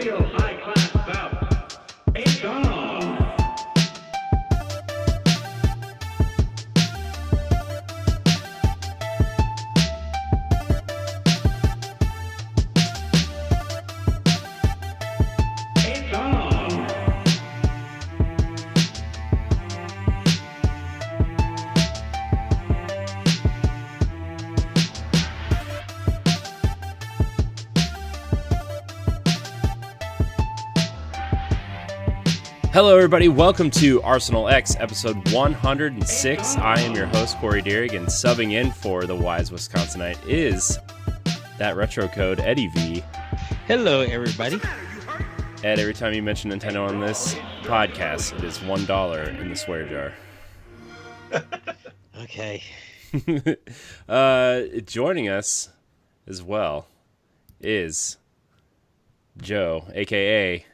real high-class bout. It's on! It's on! Hello, everybody. Welcome to Arsenal X, episode 106. I am your host, Corey Deering, and subbing in for the wise Wisconsinite is that retro code, Eddie V. Hello, everybody. Ed, every time you mention Nintendo on this podcast, it is $1 in the swear jar. Okay. Joining us as well is Joe, a.k.a.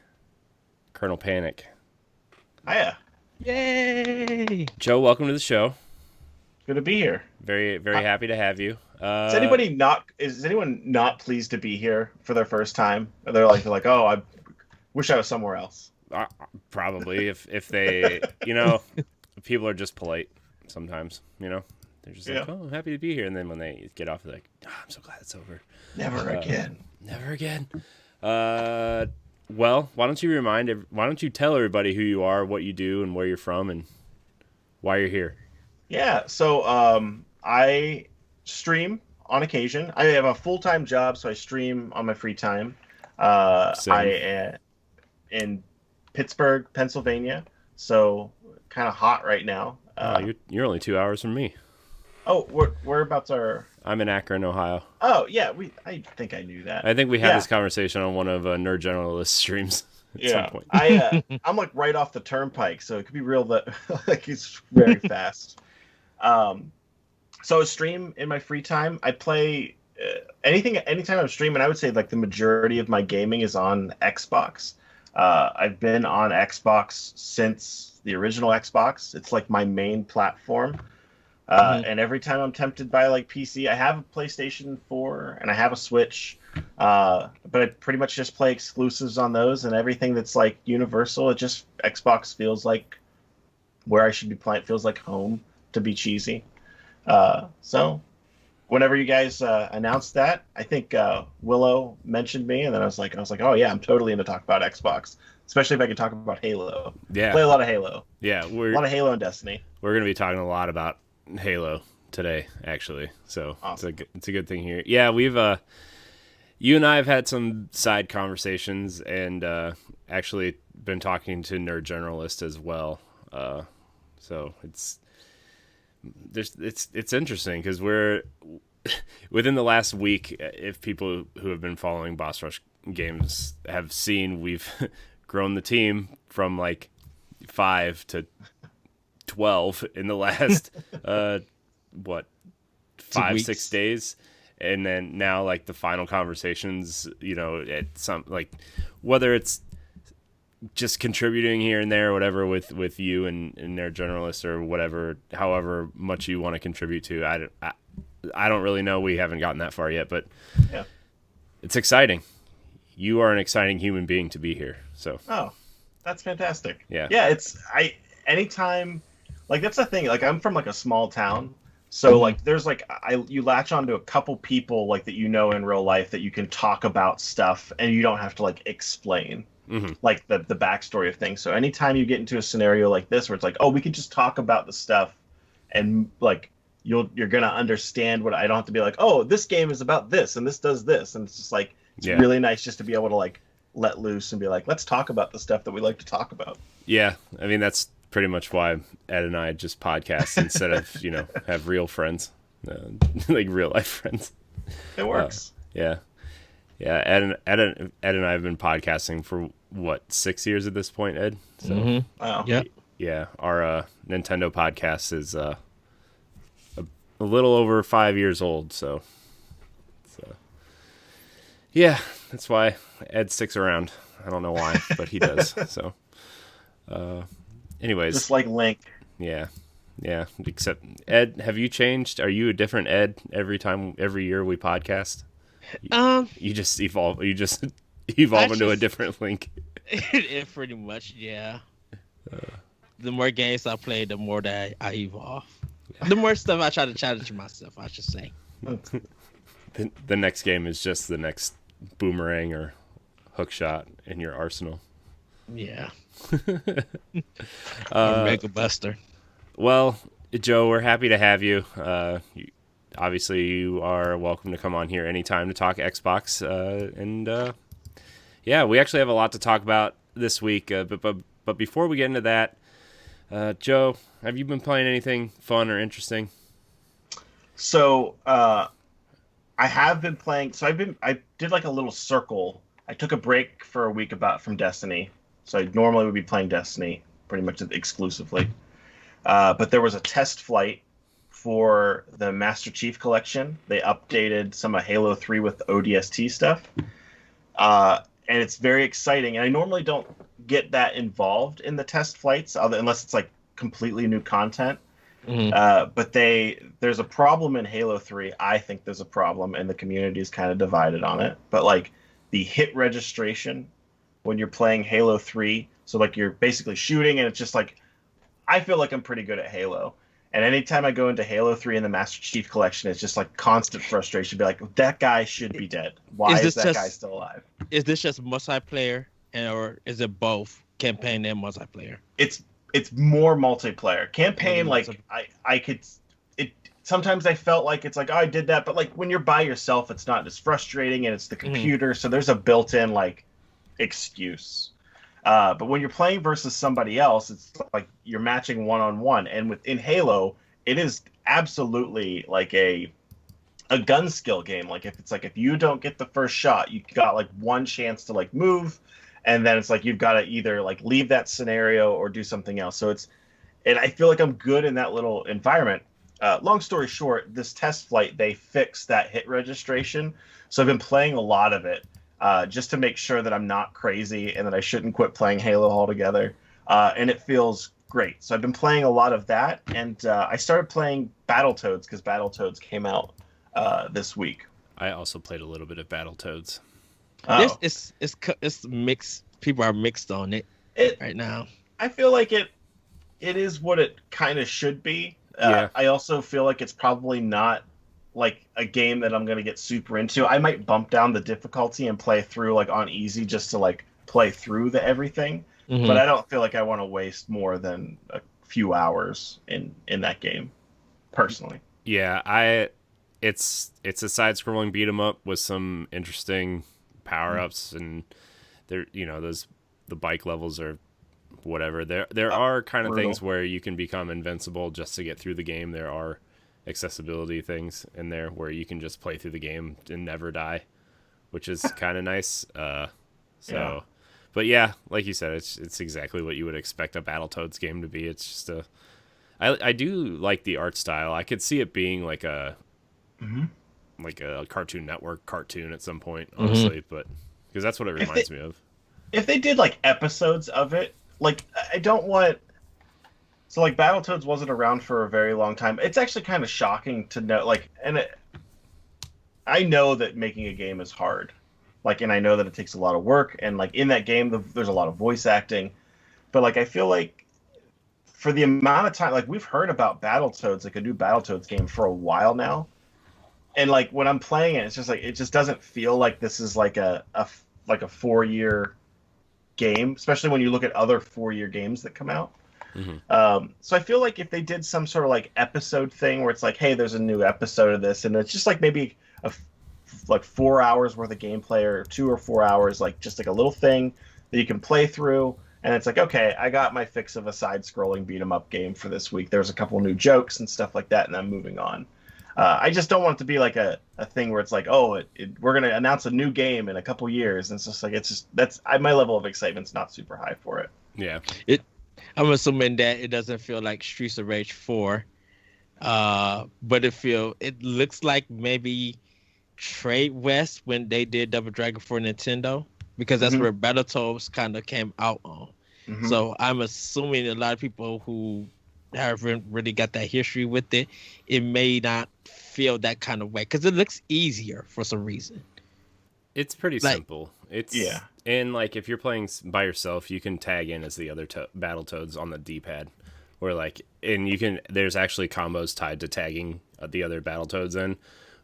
Colonel Panic. Hiya. Yay! Joe, welcome to the show. Good to be here. Very, very happy to have you. Is anyone not pleased to be here for their first time? Or they're like, oh, I wish I was somewhere else. Probably if they, people are just polite sometimes, They're just like, oh, I'm happy to be here. And then when they get off, they're like, oh, I'm so glad it's over. Never again. Never again. Well, why don't you tell everybody who you are, what you do, and where you're from, and why you're here? Yeah, so I stream on occasion. I have a full-time job, so I stream on my free time. I am in Pittsburgh, Pennsylvania, so kind of hot right now. You're only 2 hours from me. Oh, whereabouts are... I'm in Akron, Ohio. Oh, yeah, I think I knew that. I think we had this conversation on one of Nerd Generalist streams at some point. I'm like right off the turnpike, so it could be real that like it's very fast. So I stream in my free time. I play anytime I'm streaming. I would say like the majority of my gaming is on Xbox. I've been on Xbox since the original Xbox. It's like my main platform. And every time I'm tempted by like PC, I have a PlayStation 4 and I have a Switch, but I pretty much just play exclusives on those, and everything that's like universal. Xbox feels like where I should be playing. It feels like home, to be cheesy. So whenever you guys announced that, I think Willow mentioned me, and then I was like, oh yeah, I'm totally into talk about Xbox, especially if I can talk about Halo. Yeah, play a lot of Halo. Yeah, a lot of Halo and Destiny. We're gonna be talking a lot about Halo today, actually, so awesome. It's a good thing here. Yeah, we've you and I have had some side conversations, and actually been talking to Nerd Generalist as well. So it's interesting because we're within the last week. If people who have been following Boss Rush games have seen, we've grown the team from like 5 to 12 in the last 5-6 days, and then now like the final conversations, at some like whether it's just contributing here and there or whatever with you and their generalists or whatever, however much you want to contribute to. I don't really know. We haven't gotten that far yet, but yeah, it's exciting. You are an exciting human being to be here. So that's fantastic. Yeah, anytime. Like, that's the thing. Like, I'm from, like, a small town. So, like, there's, like, you latch onto a couple people, like, that in real life that you can talk about stuff, and you don't have to, like, explain, like, the backstory of things. So, anytime you get into a scenario like this where it's like, oh, we could just talk about the stuff, and, like, you're going to understand what I don't have to be like, oh, this game is about this, and this does this. And it's just, like, it's really nice just to be able to, like, let loose and be like, let's talk about the stuff that we like to talk about. Yeah, I mean, that's pretty much why Ed and I just podcast instead of, have real friends, like real life friends. It works. Yeah. Ed and I have been podcasting for 6 years at this point, Ed? So, Wow. Yeah. Our Nintendo podcast is a little over 5 years old. So, yeah, that's why Ed sticks around. I don't know why, but he does. So, anyways, just like Link. Yeah. Except Ed, have you changed? Are you a different Ed every year we podcast? You just evolve. You just evolve into a different Link. It pretty much, yeah. The more games I play, the more that I evolve. The more stuff I try to challenge myself, I should say. The next game is just the next boomerang or hook shot in your arsenal. Yeah. Mega Buster. Well, Joe, we're happy to have you. Obviously, you are welcome to come on here anytime to talk Xbox. Yeah, we actually have a lot to talk about this week. But before we get into that, Joe, have you been playing anything fun or interesting? So I have been playing. So I did like a little circle. I took a break for a week from Destiny. So I normally would be playing Destiny pretty much exclusively. But there was a test flight for the Master Chief Collection. They updated some of Halo 3 with the ODST stuff. And it's very exciting. And I normally don't get that involved in the test flights, unless it's like completely new content. Mm-hmm. But there's a problem in Halo 3. I think there's a problem, and the community is kind of divided on it. But like the hit registration when you're playing Halo 3, so like you're basically shooting, and it's just like, I feel like I'm pretty good at Halo. And anytime I go into Halo 3 in the Master Chief Collection, it's just like constant frustration. Be like, that guy should be dead. Why is that guy still alive? Is this just multiplayer, or is it both campaign and multiplayer? It's more multiplayer. Campaign, like I could. It sometimes I felt like it's like, oh, I did that, but like when you're by yourself, it's not as frustrating, and it's the computer, so there's a built-in like excuse. But when you're playing versus somebody else, it's like you're matching one-on-one. And within Halo, it is absolutely like a gun skill game. Like if you don't get the first shot, you got like one chance to like move, and then it's like you've got to either like leave that scenario or do something else. And I feel like I'm good in that little environment. Long story short, this test flight, they fixed that hit registration. So I've been playing a lot of it. Just to make sure that I'm not crazy and that I shouldn't quit playing Halo altogether. And it feels great. So I've been playing a lot of that, and I started playing Battletoads because Battletoads came out this week. I also played a little bit of Battletoads. Oh. It's mixed. People are mixed on it right now. I feel like it is what it kind of should be. Yeah. I also feel like it's probably not like a game that I'm going to get super into. I might bump down the difficulty and play through like on easy just to like play through the everything. Mm-hmm. But I don't feel like I want to waste more than a few hours in that game personally. Yeah, it's a side-scrolling beat 'em up with some interesting power-ups, and there, the bike levels are whatever. There are kind of things where you can become invincible just to get through the game. There are accessibility things in there where you can just play through the game and never die, which is kind of nice. Yeah. But yeah, like you said, it's exactly what you would expect a Battletoads game to be. It's just I do like the art style. I could see it being like a Cartoon Network cartoon at some point, honestly, but because that's what it reminds me of. If they did like episodes of it, like I don't want. So like Battletoads wasn't around for a very long time. It's actually kind of shocking to know, I know that making a game is hard, and I know that it takes a lot of work, and like in that game there's a lot of voice acting, but like I feel like for the amount of time, like we've heard about Battletoads, like a new Battletoads game for a while now, and like when I'm playing it, it's just like it just doesn't feel like this is like a 4-year game, especially when you look at other 4-year games that come out. So I feel like if they did some sort of like episode thing where it's like, hey, there's a new episode of this, and it's just like maybe 4 hours worth of gameplay, or 2 or 4 hours, like just like a little thing that you can play through, and it's like, okay, I got my fix of a side-scrolling beat-em-up game for this week. There's a couple new jokes and stuff like that, and I'm moving on. I just don't want it to be like a thing where it's like, oh, we're gonna announce a new game in a couple years, and it's just like my level of excitement's not super high for it. Yeah. I'm assuming that it doesn't feel like Streets of Rage 4, but it looks like maybe Trade West when they did Double Dragon for Nintendo, because that's where Battletoads kind of came out on. So I'm assuming a lot of people who haven't really got that history with it, it may not feel that kind of way because it looks easier for some reason. It's pretty Like- simple. It's Yeah. And like if you're playing by yourself, you can tag in as the other battle toads on the D-pad, where like there's actually combos tied to tagging the other battle toads in,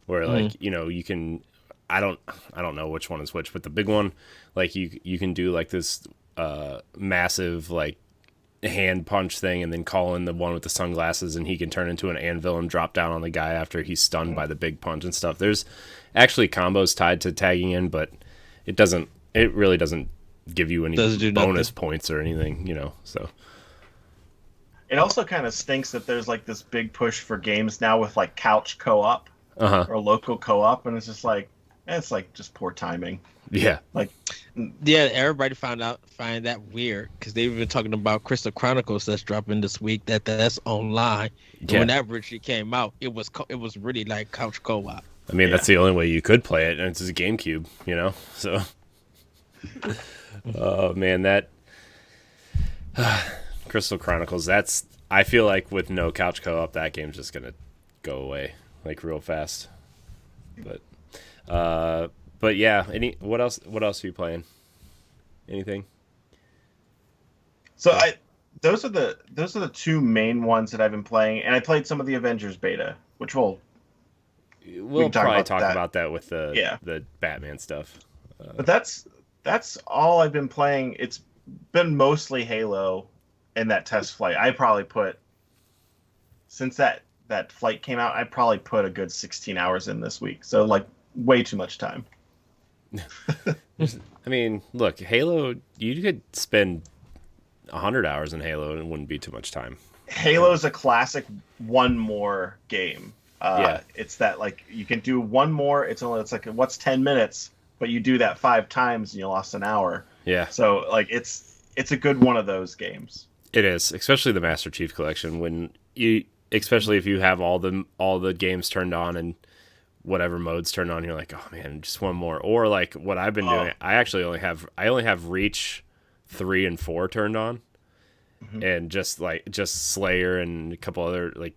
where like you can. I don't know which one is which, but the big one, like you can do like this massive like hand punch thing, and then call in the one with the sunglasses, and he can turn into an anvil and drop down on the guy after he's stunned by the big punch and stuff. There's actually combos tied to tagging in, but it really doesn't give you any bonus points or anything, so. It also kind of stinks that there's like this big push for games now with like couch co-op or local co-op, and it's just like, it's like just poor timing. Yeah. Like, yeah, everybody find that weird because they've been talking about Crystal Chronicles that's dropping this week that's online. And when that originally came out, it was really like couch co-op. I mean, that's the only way you could play it, and it's a GameCube, so. Oh man, that Crystal Chronicles. I feel like with no couch co-op, that game's just gonna go away like real fast. But yeah. What else are you playing? Anything? So those are the two main ones that I've been playing, and I played some of the Avengers beta, which we'll probably talk about that with the Batman stuff. But that's all I've been playing. It's been mostly Halo in that test flight. I probably put, since that flight came out, I probably put a good 16 hours in this week. So like way too much time. I mean, look, Halo, you could spend 100 hours in Halo and it wouldn't be too much time. Halo's a classic one more game. It's that like you can do one more. It's like what's 10 minutes, but you do that 5 times and you lost an hour. Yeah. So like it's a good one of those games. It is, especially the Master Chief Collection, especially if you have all the games turned on and whatever modes turned on, you're like, oh man, just one more. Or like what I've been doing, I only have Reach 3 and 4 turned on, and just Slayer and a couple other like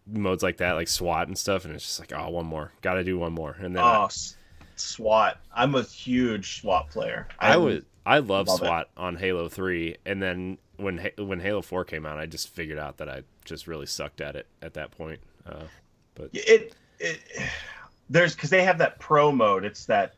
modes like that, like SWAT and stuff, and it's just like, oh, one more, gotta do one more, and then SWAT. I'm a huge SWAT player. I love SWAT on Halo 3, and then when Halo 4 came out, I just figured out that I just really sucked at it at that point. But there's because they have that pro mode. It's that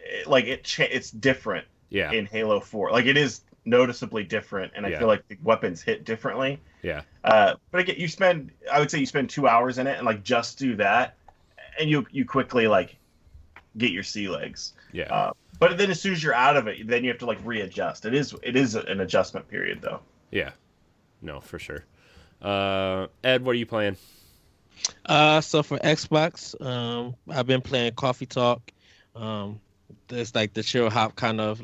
it's different. Yeah. In Halo 4, like it is noticeabally different, and I feel like the weapons hit differently. Yeah. But again, I would say you spend 2 hours in it and like just do that, and you quickly like get your sea legs. Yeah. But then as soon as you're out of it, then you have to like readjust. It is an adjustment period though. Yeah. No, for sure. Ed, what are you playing? So for Xbox, I've been playing Coffee Talk. It's like the chill hop kind of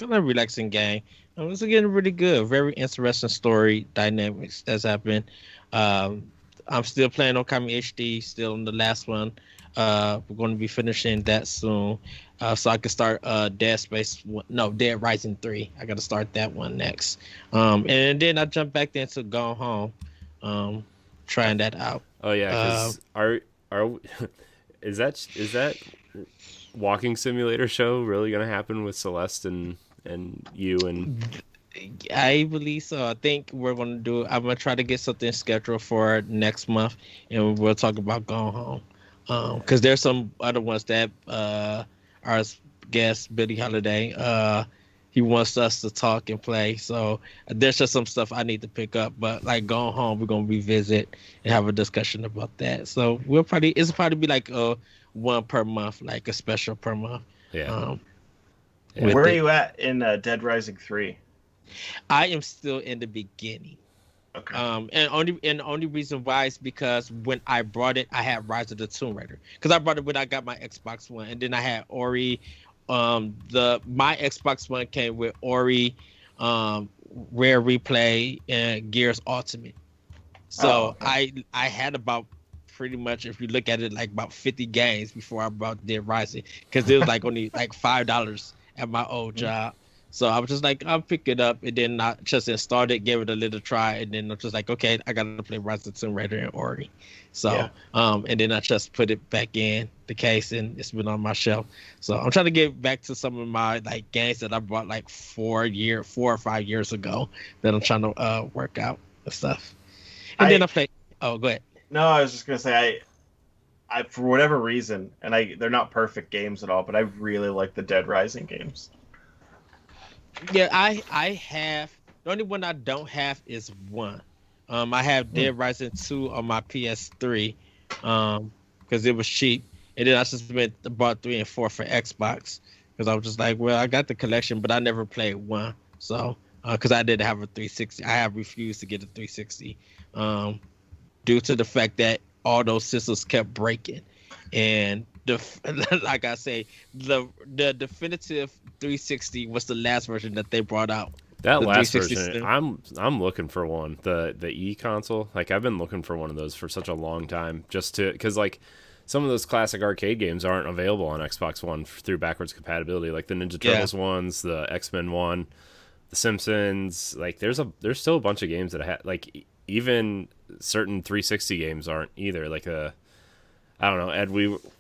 relaxing game. It's getting really good. Very interesting story dynamics that's happened. I'm still playing Okami HD, still on the last one. We're going to be finishing that soon. So I can start Dead Rising 3. I got to start that one next. And then I jump back into Gone Home, trying that out. Oh yeah, because is that walking simulator show really gonna happen with Celeste and you and? I believe so. I think we're gonna do. I'm gonna try to get something scheduled for next month, and we'll talk about Gone Home. Because there's some other ones that our guest Billy Holiday he wants us to talk and play. So there's just some stuff I need to pick up. But like Gone Home, we're gonna revisit and have a discussion about that. So it'll probably be like a one per month, like a special per month. Yeah. Where are you at in Dead Rising 3? I am still in the beginning. Okay. And the only reason why is because when I brought it, I had Rise of the Tomb Raider. Because I brought it when I got my Xbox One, and then I had Ori. My Xbox One came with Ori, Rare Replay, and Gears Ultimate. So I had about pretty much, if you look at it, like about 50 games before I brought Dead Rising, because it was like only like $5 at my old job. So I was just like, I'll pick it up, and then I just installed it, gave it a little try, and then I'm just like, okay, I gotta play Rise of the Tomb Raider and Ori. So, Yeah. And then I just put it back in the case, and it's been on my shelf. So I'm trying to get back to some of my like games that I bought like 4 or 5 years ago that I'm trying to work out and stuff. And then I play. Oh, go ahead. No, I was just gonna say I for whatever reason, and they're not perfect games at all, but I really like the Dead Rising games. Yeah, I have the only one I don't have is one. I have Dead Rising 2 on my PS3, because it was cheap, and then I just bought 3 and 4 for Xbox because I was just like, well, I got the collection, but I never played one, so because I didn't have a 360, I have refused to get a 360, due to the fact that all those systems kept breaking, and like I say, the definitive 360 was the last version that they brought out. That The last 360 version, still. I'm looking for one. The E console, like I've been looking for one of those for such a long time, just to because like some of those classic arcade games aren't available on Xbox One through backwards compatibility, like the Ninja Turtles ones, the X-Men one, the Simpsons. Like there's still a bunch of games that I had. Like even certain 360 games aren't either. Like I don't know, Ed.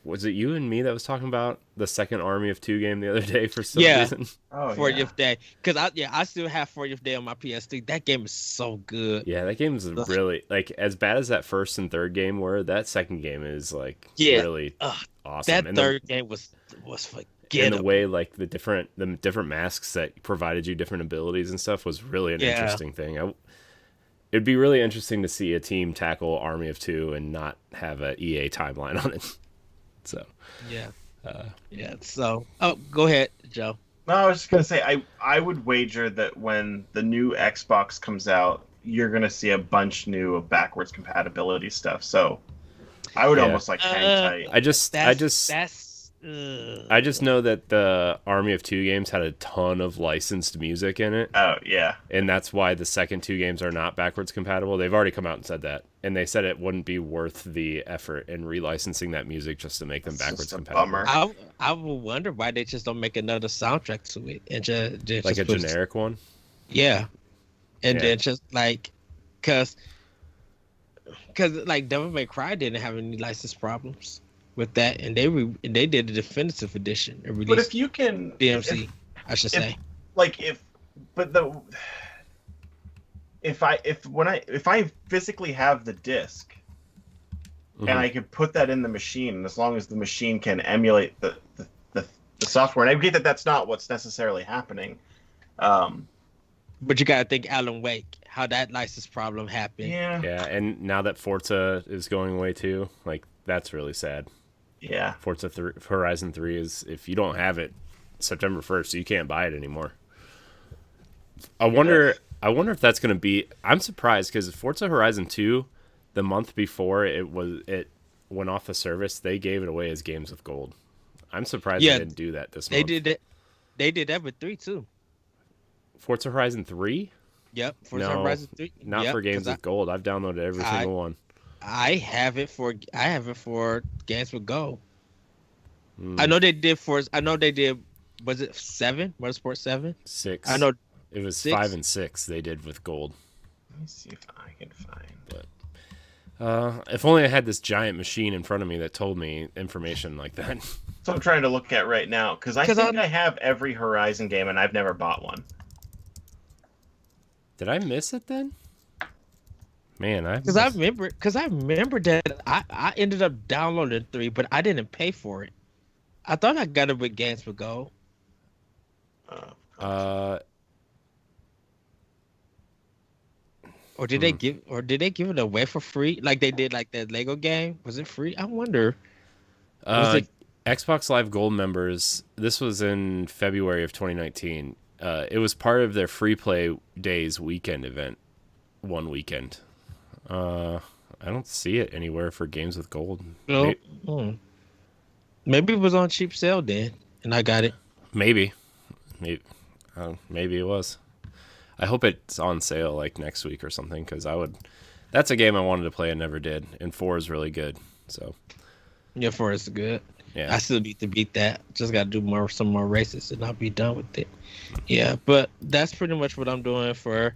Was it you and me that was talking about the second Army of Two game the other day for some reason? Oh 40th Day, because I still have 40th Day on my PS3. That game is so good. Yeah, that game is really like as bad as that first and third game were. That second game is like Yeah. really awesome. That And third game was and forgettable. the way like the different masks that provided you different abilities and stuff was really an interesting thing. It'd be really interesting to see a team tackle Army of Two and not have a EA timeline on it. So Yeah. So, go ahead, Joe. No, I was just gonna say I would wager that when the new Xbox comes out, you're gonna see a bunch new of backwards compatibility stuff. So I would almost like hang tight. I just That's know that the Army of Two games had a ton of licensed music in it. Oh yeah. And that's why the second two games are not backwards compatible. They've already come out and said that. And they said it wouldn't be worth the effort in relicensing that music just to make them It's backwards just a compatible. bummer. I would wonder why they just don't make another soundtrack to it and just Like a put- generic one? Yeah, and Yeah. then just like, cause like Devil May Cry didn't have any license problems with that, and they did a definitive edition and But released if you can DMC, I should if- say. if I physically have the disc Mhm. and I could put that in the machine, as long as the machine can emulate the software, and I get that that's not what's necessarily happening. But you gotta think Alan Wake, how that license problem happened. Yeah. Yeah, and now that Forza is going away too, like that's really sad. Yeah. Horizon 3 is, if you don't have it September 1st, you can't buy it anymore. I wonder if that's going to be, I'm surprised because Forza Horizon 2, the month before it went off the service, they gave it away as games with gold. I'm surprised Yeah, they didn't do that this They month. did it. They did that with 3 too. Forza Horizon 3? Yep. For No, Horizon 3. Not Yep, for games 'cause with gold. I've downloaded every single one. I have it for games with gold. Mm, I know they did was it 7? Motorsport 7? 6. I know It was 6? 5 and 6 they did with gold. Let me see if I can find. If only I had this giant machine in front of me that told me information like that. So I'm trying to look at right now because I 'Cause think I have every Horizon game and I've never bought one. Did I miss it then? Man, Because I remember that I ended up downloading 3, but I didn't pay for it. I thought I got it with games with gold. Or did they give it away for free like they did like that Lego game? Was it free? I wonder. Was it Xbox Live Gold members, this was in February of 2019. It was part of their free play days weekend event one weekend. I don't see it anywhere for games with gold. no? Maybe it was on cheap sale then, and I got it. Maybe it was. I hope it's on sale like next week or something, because that's a game I wanted to play and never did, and 4 is really good. So Yeah, 4 is good. Yeah. I still need to beat that. Just got to do some more races, and I'll be done with it. Yeah, but that's pretty much what I'm doing for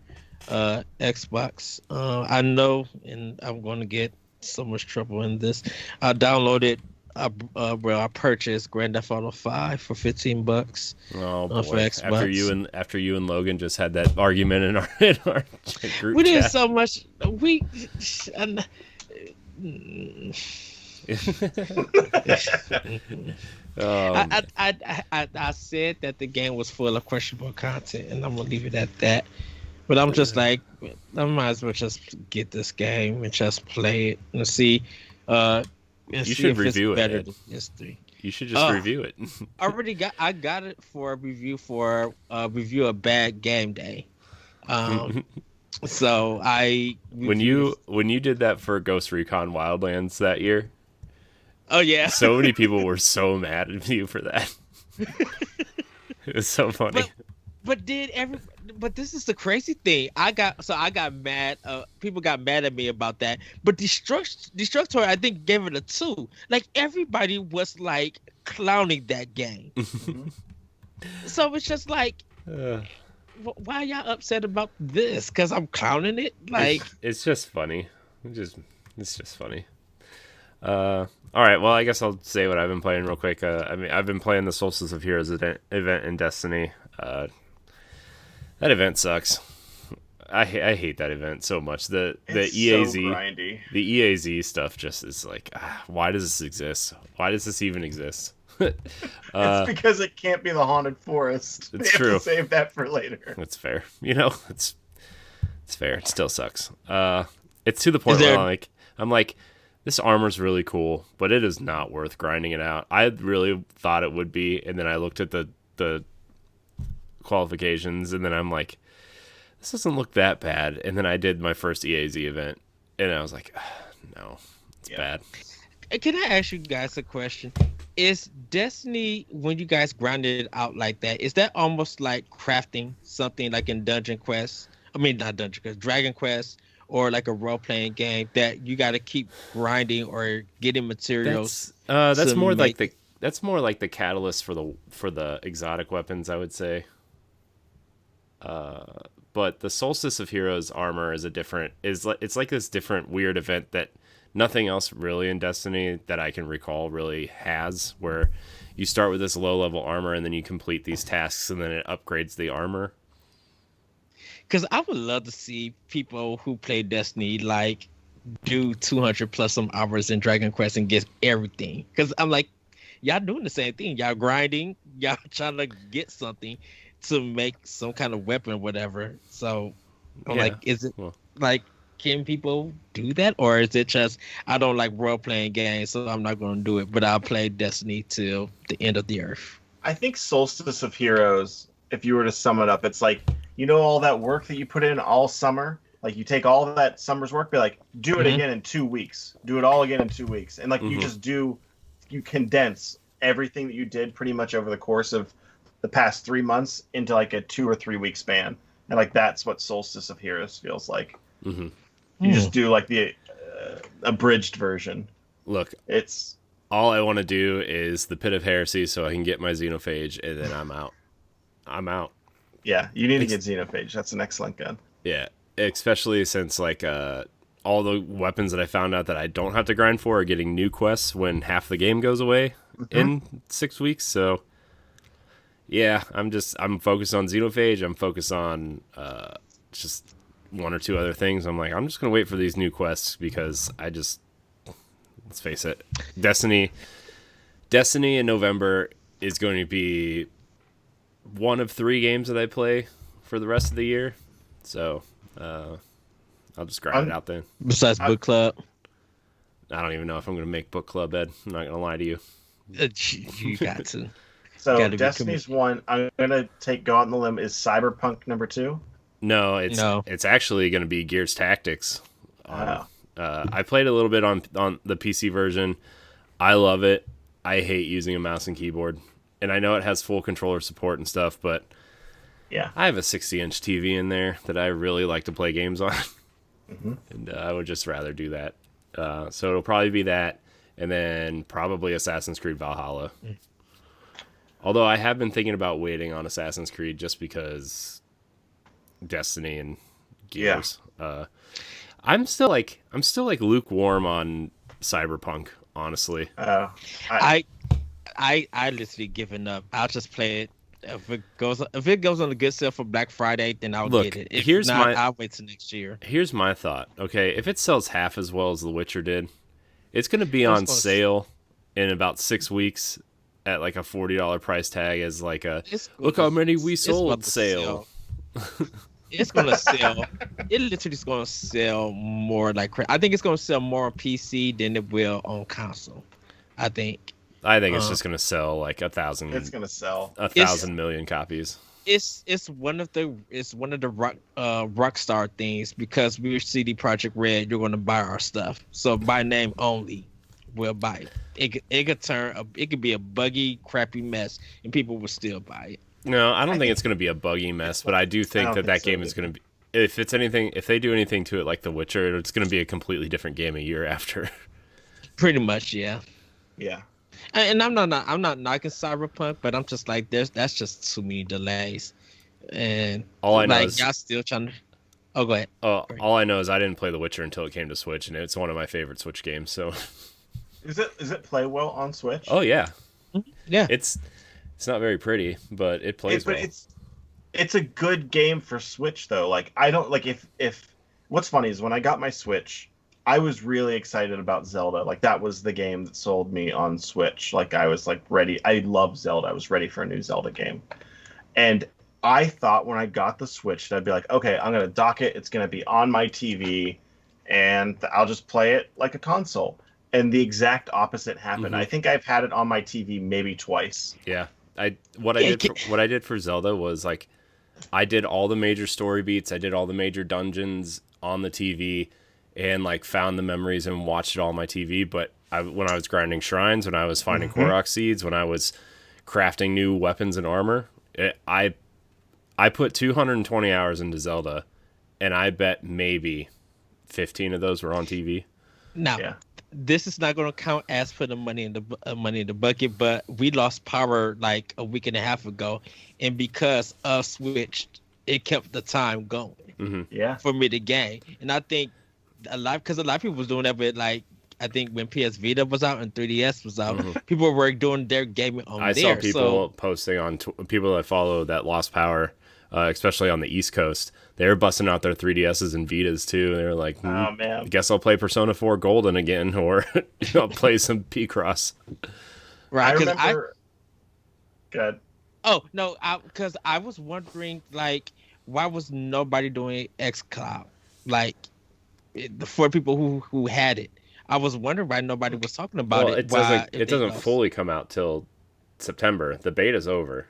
Xbox. I know, and I'm going to get so much trouble in this. I downloaded, I purchased Grand Theft Auto 5 for $15 Oh for boy! Xbox. After you and Logan just had that argument in our group We did chat. so much. And, Um, I said that the game was full of questionable content, and I'm gonna leave it at that. But I'm just like, I might as well just get this game and just play it and see. And You see should if review it's it, better Ed. than history. you should just review it. I got it for a review for review of Bad Game Day. So I when you did that for Ghost Recon Wildlands that year, oh yeah, so many people were so mad at you for that. It was so funny. But but this is the crazy thing. I got mad. People got mad at me about that. But Destructor, I think, gave it a 2. Like everybody was like clowning that game. So it's just like, why are y'all upset about this? Because I'm clowning it. Like it's just funny. It's just funny. All right. Well, I guess I'll say what I've been playing real quick. I've been playing the Solstice of Heroes event in Destiny. That event sucks. I hate that event so much. The EAZ, so grindy. the EAZ stuff just is like, why does this exist? Why does this even exist? It's because it can't be the haunted forest. It's They true. have to save that for later. That's fair. It's fair. It still sucks. It's to the point there- where I'm like, this armor's really cool, but it is not worth grinding it out. I really thought it would be, and then I looked at the qualifications, and then I'm like, this doesn't look that bad. And then I did my first EAZ event, and I was like, no, it's bad. Can I ask you guys a question? Is Destiny, when you guys grind it out like that, is that almost like crafting something like in Dungeon Quest? I mean, not Dungeon Quest, Dragon Quest, or like a role-playing game that you got to keep grinding or getting materials? That's to more make- like the catalyst for the exotic weapons, I would say. But the Solstice of Heroes armor is it's like this different weird event that nothing else really in Destiny that I can recall really has, where you start with this low level armor and then you complete these tasks and then it upgrades the armor. Because I would love to see people who play Destiny like do 200 plus some hours in Dragon Quest and get everything. Because I'm like, y'all doing the same thing. Y'all grinding. Y'all trying to get something to make some kind of weapon or whatever. So I'm like, is it like, can people do that? Or is it just, I don't like role-playing games, so I'm not going to do it, but I'll play Destiny till the end of the earth. I think Solstice of Heroes, if you were to sum it up, it's like, all that work that you put in all summer, like you take all of that summer's work, be like, do it again in 2 weeks. Do it all again in 2 weeks. And like you condense everything that you did pretty much over the course of the past 3 months into like a 2 or 3 week span. And like that's what Solstice of Heroes feels like. Mm-hmm. You just do like the abridged version. Look, It's all I want to do is the Pit of Heresy so I can get my Xenophage, and then I'm out. yeah, you need to get Xenophage. That's an excellent gun. Yeah, especially since like all the weapons that I found out that I don't have to grind for are getting new quests when half the game goes away in 6 weeks. So yeah, I'm focused on Xenophage. I'm focused on just one or two other things. I'm like, I'm just gonna wait for these new quests because let's face it, Destiny in November is going to be one of 3 games that I play for the rest of the year. So I'll just grind it out then. Besides book club, I don't even know if I'm going to make book club, Ed. I'm not going to lie to you. you got to. So Gotta be Destiny's 1, I'm gonna go out on the limb, is Cyberpunk number 2. No, it's actually going to be Gears Tactics. I played a little bit on the PC version. I love it. I hate using a mouse and keyboard. And I know it has full controller support and stuff, but Yeah. I have a 60-inch TV in there that I really like to play games on. And I would just rather do that. So it'll probably be that. and then probably Assassin's Creed Valhalla. Although I have been thinking about waiting on Assassin's Creed just because Destiny and Gears. I'm still lukewarm on Cyberpunk, honestly. I literally given up. I'll just play it. If it goes on a good sale for Black Friday, then I'll get it. If not, I'll wait till next year. Here's my thought. Okay, if it sells half as well as The Witcher did, it's going to be on sale in about 6 weeks at like a $40 price tag as like a look how many we sold sale. It's gonna sell. It literally is gonna sell more like crazy. I think it's gonna sell more on PC than it will on console. I think it's just gonna sell like 1,000. It's gonna sell 1,000 million copies. It's one of the Rockstar things, because we're CD Projekt Red. You're gonna buy our stuff, so by name only, we'll buy it. It could be a buggy, crappy mess, and people will still buy it. No, I don't think it's going to be a buggy mess, but I do think that game is going to be. If they do anything to it like The Witcher, it's going to be a completely different game a year after. Pretty much, yeah. Yeah. And I'm not knocking Cyberpunk, but I'm just like, that's just too many delays, and all I know like is y'all still trying to. Oh, go ahead. All I know is I didn't play The Witcher until it came to Switch, and it's one of my favorite Switch games. So, is it play well on Switch? Oh yeah, yeah. It's not very pretty, but it plays well. It's a good game for Switch though. Like I don't like if what's funny is when I got my Switch, I was really excited about Zelda. Like that was the game that sold me on Switch. Like I was like ready. I love Zelda. I was ready for a new Zelda game. And I thought when I got the Switch that I'd be like, okay, I'm going to dock it. It's going to be on my TV and I'll just play it like a console. And the exact opposite happened. Mm-hmm. I think I've had it on my TV maybe twice. Yeah. What I did for Zelda was like I did all the major story beats, I did all the major dungeons on the TV, and like found the memories and watched it all on my TV. But when I was grinding shrines, when I was finding Korok seeds, when I was crafting new weapons and armor, I put 220 hours into Zelda, and I bet maybe 15 of those were on TV. Now, this is not going to count as for the money in the bucket, but we lost power like a week and a half ago, and because of Switch, it kept the time going. Mm-hmm. For me to game, and I think a lot of people was doing that with like. I think when PS Vita was out and 3DS was out, people were doing their gaming on there. I saw people posting on people that follow that lost power, especially on the East Coast. They were busting out their 3DSs and Vitas too. They were like, "Oh man, guess I'll play Persona 4 Golden again, or I'll play some P-Cross." Right? I remember. Good. Oh no, because I was wondering like why was nobody doing xCloud like for people who had it. I was wondering why nobody was talking about it. It doesn't fully come out till September. The beta's over,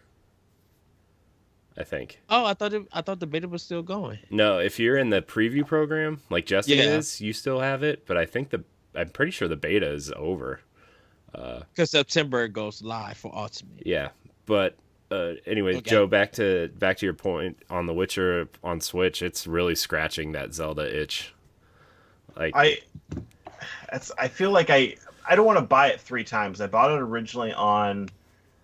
I think. Oh, I thought the beta was still going. No, if you're in the preview program, like Jesse is, you still have it. But I'm pretty sure the beta is over. Because September it goes live for Ultimate. Yeah, but anyway, okay. Joe, back to your point on The Witcher on Switch. It's really scratching that Zelda itch. Like I feel like I don't want to buy it 3 times. I bought it originally on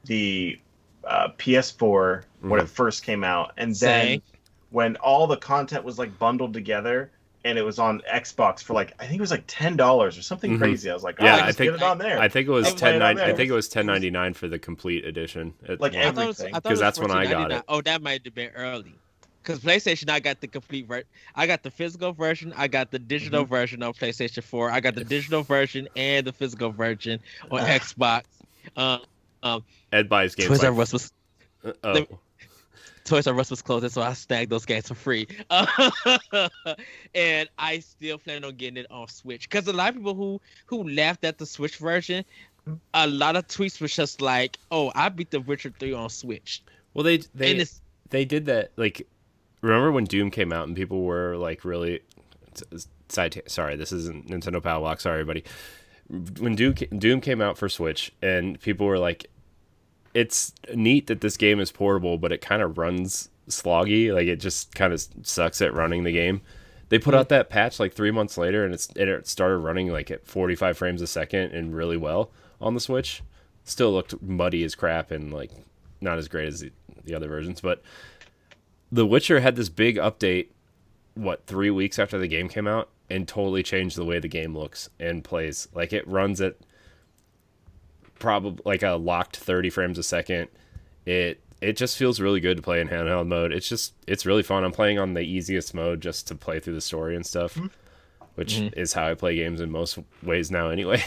the PS4 when it first came out, and then when all the content was like bundled together, and it was on Xbox for like I think it was like $10 or something crazy. I was like, I think get it on there. I think it was $10.99 for the complete edition. Like everything, because that's when I got it. Oh, that might have been early. Because PlayStation, I got the complete version. I got the physical version. I got the digital version on PlayStation 4. I got the digital version and the physical version on Xbox. Ed buys games. Toys R Us was Toys R Us was closing, so I snagged those games for free. And I still plan on getting it on Switch. Because a lot of people who laughed at the Switch version, a lot of tweets was just like, "Oh, I beat The Witcher 3 on Switch." Well, they did that like. Remember when Doom came out and people were like really sorry, this isn't Nintendo Power Block, sorry buddy. When Doom came out for Switch and people were like, it's neat that this game is portable, but it kind of runs sloggy, like it just kind of sucks at running the game. They put out that patch like 3 months later, and it started running like at 45 frames a second and really well on the Switch. Still looked muddy as crap and like not as great as the other versions, but The Witcher had this big update, 3 weeks after the game came out, and totally changed the way the game looks and plays. Like it runs at probably like a locked 30 frames a second. It just feels really good to play in handheld mode. It's really fun. I'm playing on the easiest mode just to play through the story and stuff, which is how I play games in most ways now anyway.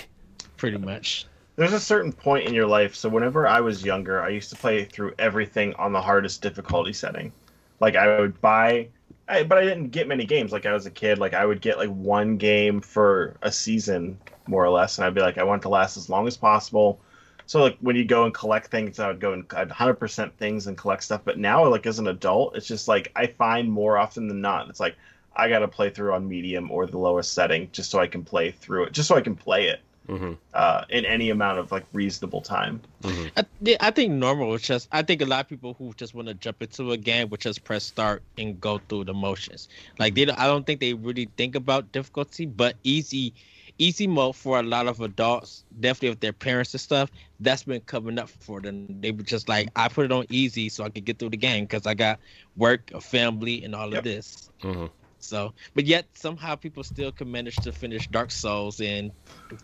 Pretty much. There's a certain point in your life. So whenever I was younger, I used to play through everything on the hardest difficulty setting. Like I would buy, but I didn't get many games. Like I was a kid, like I would get like one game for a season, more or less, and I'd be like, I want it to last as long as possible. So like when you go and collect things, I would go and I'd 100% things and collect stuff. But now, like as an adult, it's just like I find more often than not, it's like I got to play through on medium or the lowest setting just so I can play through it, just so I can play it in any amount of like reasonable time. I think normal is just. I think a lot of people who just want to jump into a game would just press start and go through the motions. Like I don't think they really think about difficulty, but easy mode for a lot of adults, definitely with their parents and stuff, that's been coming up for them. They were just like, I put it on easy so I could get through the game because I got work, a family, and all of this. So, but yet somehow people still can manage to finish Dark Souls and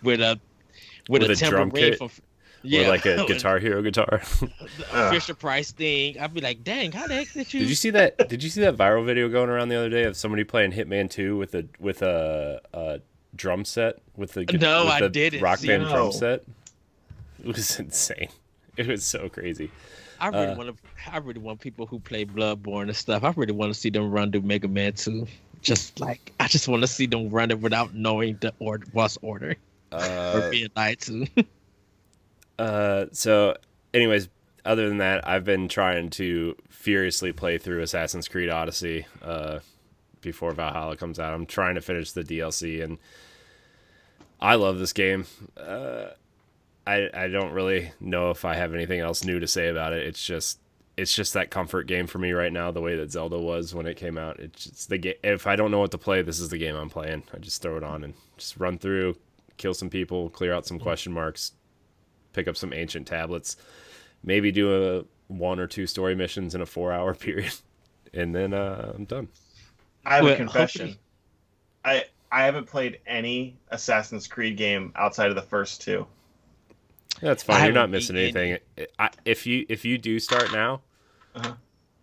with a drum kit, or like a Guitar Hero guitar. Fisher Price thing. I'd be like, dang, how the heck did you? Did you see that viral video going around the other day of somebody playing Hitman 2 with a drum set with the I didn't Rock see Band it. drum set? It was insane. It was so crazy. I really want people who play Bloodborne and stuff. I really want to see them run through Mega Man 2. I just want to see them run it without knowing the boss order or being lied to. So, anyways, other than that, I've been trying to furiously play through Assassin's Creed Odyssey before Valhalla comes out. I'm trying to finish the DLC, and I love this game. I don't really know if I have anything else new to say about it. It's just that comfort game for me right now, the way that Zelda was when it came out. It's just the game. If I don't know what to play, this is the game I'm playing. I just throw it on and just run through, kill some people, clear out some question marks, pick up some ancient tablets, maybe do 1 or 2 story missions in a 4-hour period, and then I'm done. I have a confession. I haven't played any Assassin's Creed game outside of the first 2. That's fine. You're not missing anything. If you do start now,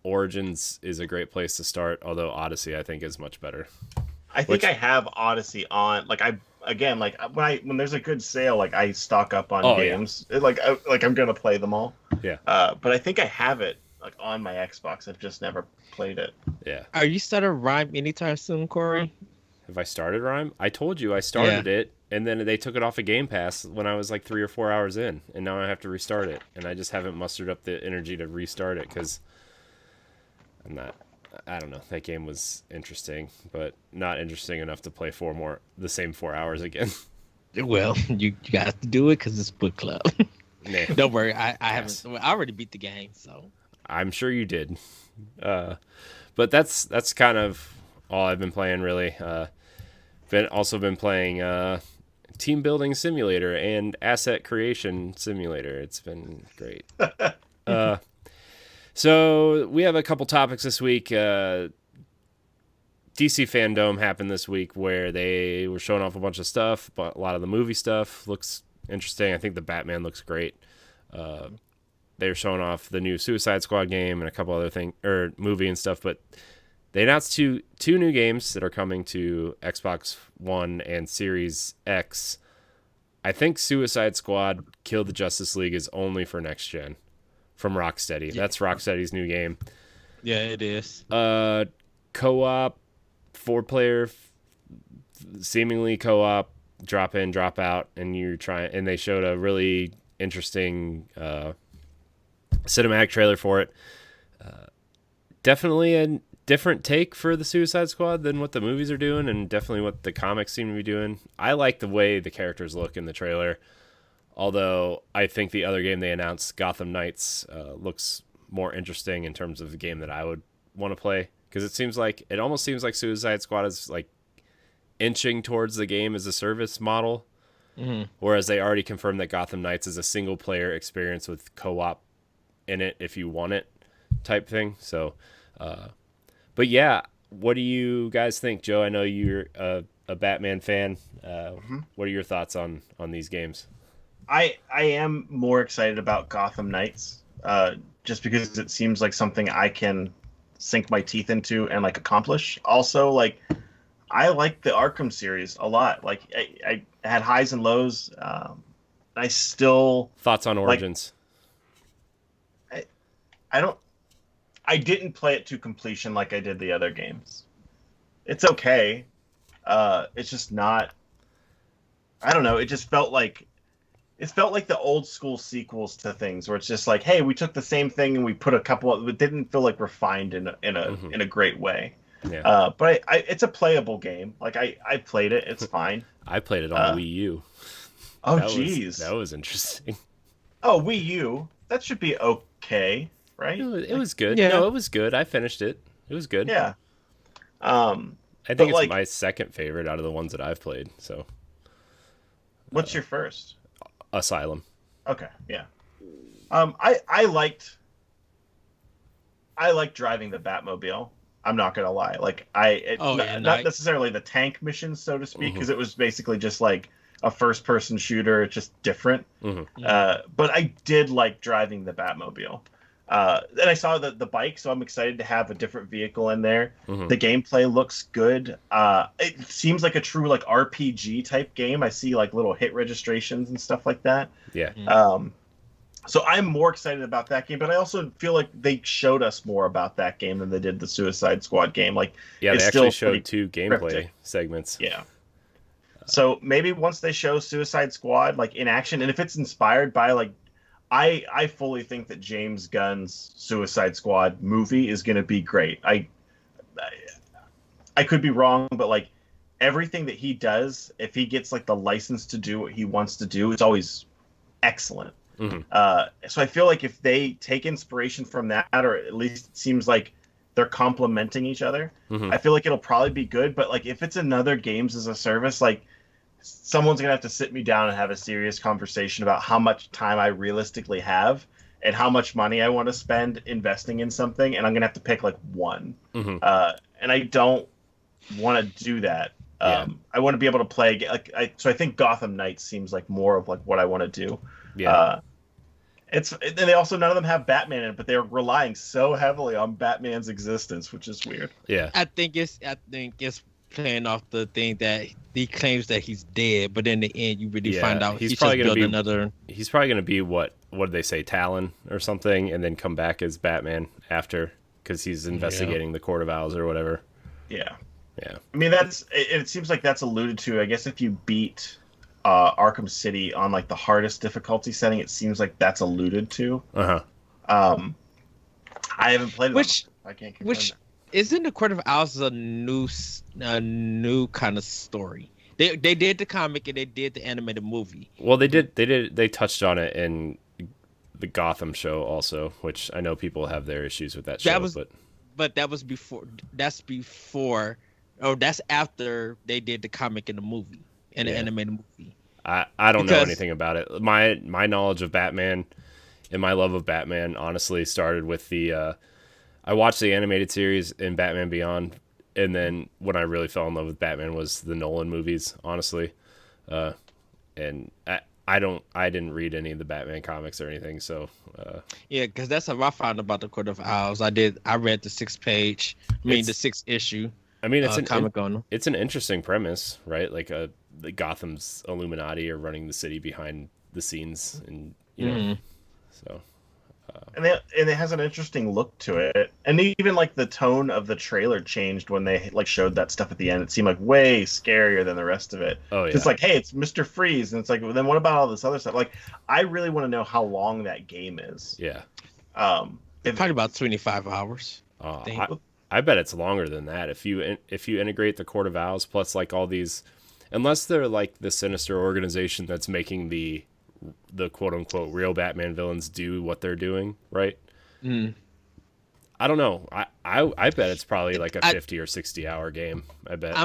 Origins is a great place to start. Although Odyssey, I think, is much better. I think I have Odyssey on. Like when there's a good sale, like I stock up on games. Yeah. Like I'm gonna play them all. Yeah. But I think I have it like on my Xbox. I've just never played it. Yeah. Are you starting Rhyme anytime soon, Corey? Have I started Rhyme? I told you I started it, and then they took it off of Game Pass when I was like 3 or 4 hours in, and now I have to restart it, and I just haven't mustered up the energy to restart it because I don't know. That game was interesting, but not interesting enough to play the same 4 hours again. Well, you got to do it because it's book club. Nah. Don't worry, I haven't. I already beat the game, so I'm sure you did. But that's kind of all I've been playing, really. Been playing Team Building Simulator and Asset Creation Simulator. It's been great. So we have a couple topics this week. DC Fandom happened this week where they were showing off a bunch of stuff, but a lot of the movie stuff looks interesting. I think the Batman looks great. They were showing off the new Suicide Squad game and a couple other movie and stuff, but they announced two new games that are coming to Xbox One and Series X. I think Suicide Squad Kill the Justice League is only for next gen from Rocksteady. Yeah. That's Rocksteady's new game. Yeah, it is. Co-op, 4-player, seemingly co-op, drop in, drop out, and and they showed a really interesting cinematic trailer for it. Definitely a different take for the Suicide Squad than what the movies are doing, and definitely what the comics seem to be doing. I like the way the characters look in the trailer, although I think the other game they announced, Gotham Knights, looks more interesting in terms of the game that I would want to play, Because it almost seems like Suicide Squad is like inching towards the game as a service model, whereas they already confirmed that Gotham Knights is a single player experience with co-op in it if you want it, type thing. So, but yeah, what do you guys think, Joe? I know you're a Batman fan. What are your thoughts on these games? I am more excited about Gotham Knights, just because it seems like something I can sink my teeth into and like accomplish. Also, like I like the Arkham series a lot. Like I had highs and lows. I still Thoughts on Origins? I didn't play it to completion like I did the other games. It's okay. It's just not. I don't know. It felt like the old school sequels to things, where it's just like, hey, we took the same thing and we put a couple of. It didn't feel like refined in a great way. Yeah. But it's a playable game. Like I played it. It's fine. I played it on Wii U. Oh, jeez. That was interesting. Oh, Wii U. That should be okay, right? It was good. Yeah. No, it was good. I finished it. It was good. Yeah. I think it's like, my second favorite out of the ones that I've played. So, what's your first? Asylum. Okay, yeah. I liked driving the Batmobile. I'm not gonna lie. Like not necessarily the tank missions, so to speak, because it was basically just like a first-person shooter. It's just different. But I did like driving the Batmobile. Then I saw the bike, so I'm excited to have a different vehicle in there. The gameplay looks good. It seems like a true like RPG type game. I see like little hit registrations and stuff like that. Yeah. So I'm more excited about that game, but I also feel like they showed us more about that game than they did the Suicide Squad game. Like, yeah, they it's actually still showed 2 gameplay cryptic. segments. Yeah. So maybe once they show Suicide Squad like in action, and if it's inspired by like, I fully think that James Gunn's Suicide Squad movie is going to be great. I could be wrong, but like everything that he does, if he gets like the license to do what he wants to do, it's always excellent. So I feel like if they take inspiration from that, or at least it seems like they're complementing each other, I feel like it'll probably be good. But like if it's another games as a service, like someone's gonna have to sit me down and have a serious conversation about how much time I realistically have and how much money I want to spend investing in something, and I'm gonna have to pick like one. And I don't want to do that. I want to be able to play so I think Gotham Knights seems like more of like what I want to do. Yeah. And they also, none of them have Batman in it, but they're relying so heavily on Batman's existence, which is weird. Yeah. I think it's playing off the thing that he claims that he's dead, but in the end you really find out he's probably just building another. He's probably going to be what did they say, Talon or something, and then come back as Batman after, because he's investigating the Court of Owls or whatever. Yeah. Yeah. I mean, it seems like that's alluded to. I guess if you beat Arkham City on like the hardest difficulty setting, it seems like that's alluded to. I haven't played it. I can't confirm that. Isn't the Court of Owls a new kind of story? They did the comic and they did the animated movie. Well, they touched on it in the Gotham show also, which I know people have their issues with that show. But that was before. That's before. Or that's after they did the comic and the movie and the animated movie. I don't know anything about it. My knowledge of Batman and my love of Batman honestly started with I watched the animated series in Batman Beyond, and then when I really fell in love with Batman was the Nolan movies, honestly. And I didn't read any of the Batman comics or anything, so yeah, because that's how I found about the Court of Owls. I read the 6th issue. I mean, it's an interesting premise, right? Like the Gotham's Illuminati are running the city behind the scenes, and you know, so. And it has an interesting look to it, and even like the tone of the trailer changed when they like showed that stuff at the end. It seemed like way scarier than the rest of it. Oh yeah, it's like, hey, it's Mr. Freeze, and it's like, well, then what about all this other stuff? Like, I really want to know how long that game is. Yeah, probably about 25 hours. I bet it's longer than that if you integrate the Court of Owls plus like all these, unless they're like the sinister organization that's making the quote unquote real Batman villains do what they're doing, right? I don't know. I bet it's probably like a I- 50 or 60 hour game. I bet.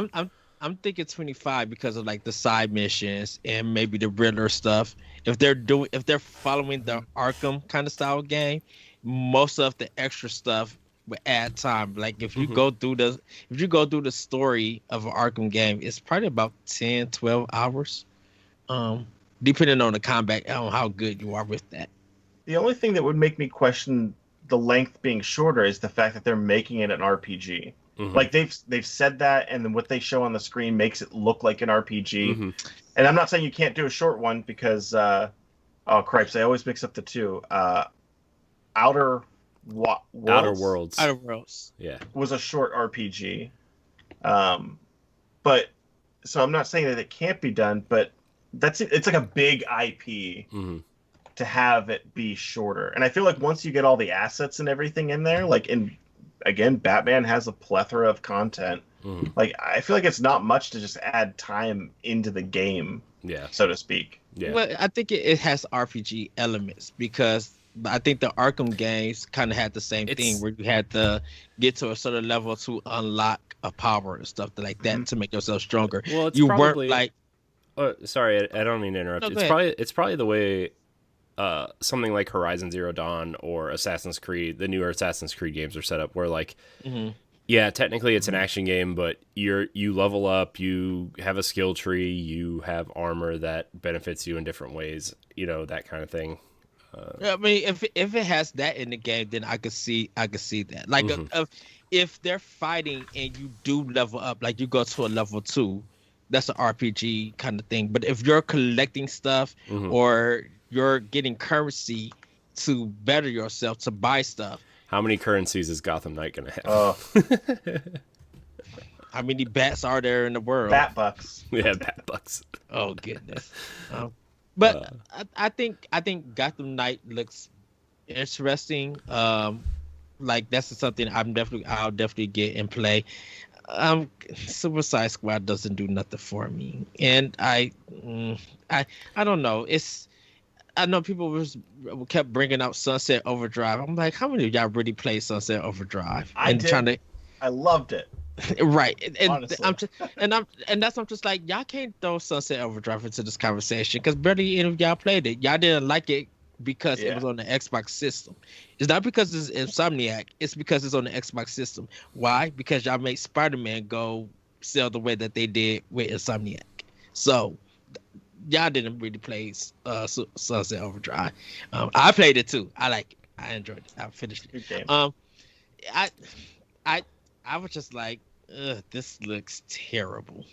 I'm thinking 25 because of like the side missions and maybe the Riddler stuff. If they're following the Arkham kind of style game, most of the extra stuff will add time. Like if you go through the story of an Arkham game, it's probably about 10, 12 hours. Depending on the combat, on how good you are with that. The only thing that would make me question the length being shorter is the fact that they're making it an RPG. Like they've said that, and then what they show on the screen makes it look like an RPG. And I'm not saying you can't do a short one because oh cripes, I always mix up the two. Outer Worlds. Outer Worlds. Outer Worlds. Yeah. Was a short RPG. But so I'm not saying that it can't be done, but it's like a big IP to have it be shorter. And I feel like once you get all the assets and everything in there, like again, Batman has a plethora of content. Like I feel like it's not much to just add time into the game, so to speak. Yeah. Well, I think it has RPG elements because I think the Arkham games kind of had the same thing where you had to get to a certain level to unlock a power and stuff like that to make yourself stronger. Well, it's you probably, weren't like. Oh, sorry, I don't mean to interrupt. No, It's probably the way something like Horizon Zero Dawn or Assassin's Creed, the newer Assassin's Creed games are set up, where like, yeah, technically it's an action game, but you level up, you have a skill tree, you have armor that benefits you in different ways, that kind of thing. I mean, if it has that in the game, then I could see that. Like, if they're fighting and you do level up, like you go to a level 2, that's an RPG kind of thing. But if you're collecting stuff or you're getting currency to better yourself, to buy stuff. How many currencies is Gotham Knight going to have? How many bats are there in the world? Bat bucks. Yeah, bat bucks. Oh goodness. But I think Gotham Knight looks interesting. Like that's something I'll definitely get and play. Suicide Squad doesn't do nothing for me, and I don't know. I know people kept bringing out Sunset Overdrive. I'm like, how many of y'all really play Sunset Overdrive? I did. I loved it. Right, and Honestly. I'm just like, y'all can't throw Sunset Overdrive into this conversation because barely any of y'all played it. Y'all didn't like it because it was on the Xbox system. It's not because it's Insomniac. It's because it's on the Xbox system. Why? Because y'all made Spider-Man go sell the way that they did with Insomniac. So y'all didn't really play Sunset Overdrive. I played it too. I like it. I enjoyed it. I finished it. Good game. I was just like, this looks terrible.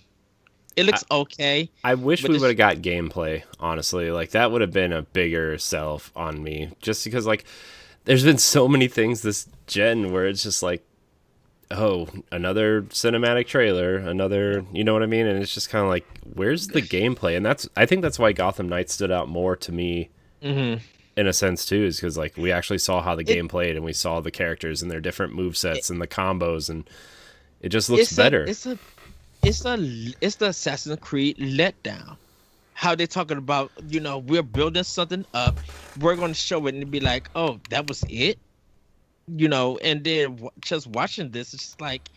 It looks okay. I wish we would have got gameplay, honestly. Like, that would have been a bigger sell on me. Just because, like, there's been so many things this gen where it's just like, oh, another cinematic trailer, another, you know what I mean? And it's just kind of like, where's the gameplay? And I think that's why Gotham Knights stood out more to me, in a sense, too, is because, like, we actually saw how the game played, and we saw the characters and their different movesets and the combos, and it just looks better. It's the Assassin's Creed letdown. How they're talking about, we're building something up, we're going to show it and be like, oh, that was it? And then just watching this, it's just like,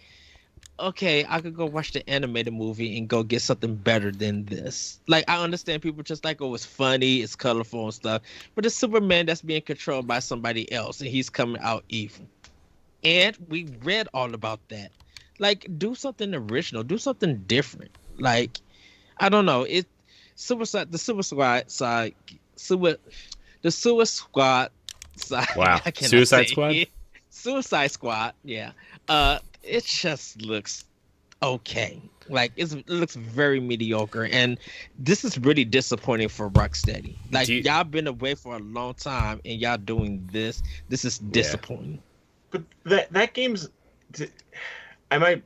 okay, I could go watch the animated movie and go get something better than this. Like, I understand people just like, oh, it's funny, it's colorful and stuff, but it's Superman that's being controlled by somebody else and he's coming out evil. And we read all about that. Like, do something original, do something different. Like, I don't know. The Suicide side. Wow. Suicide Squad? Suicide Squad, yeah. It just looks okay. Like, it looks very mediocre, and this is really disappointing for Rocksteady. Like, y'all been away for a long time, and y'all doing this. This is disappointing. But that game's, I might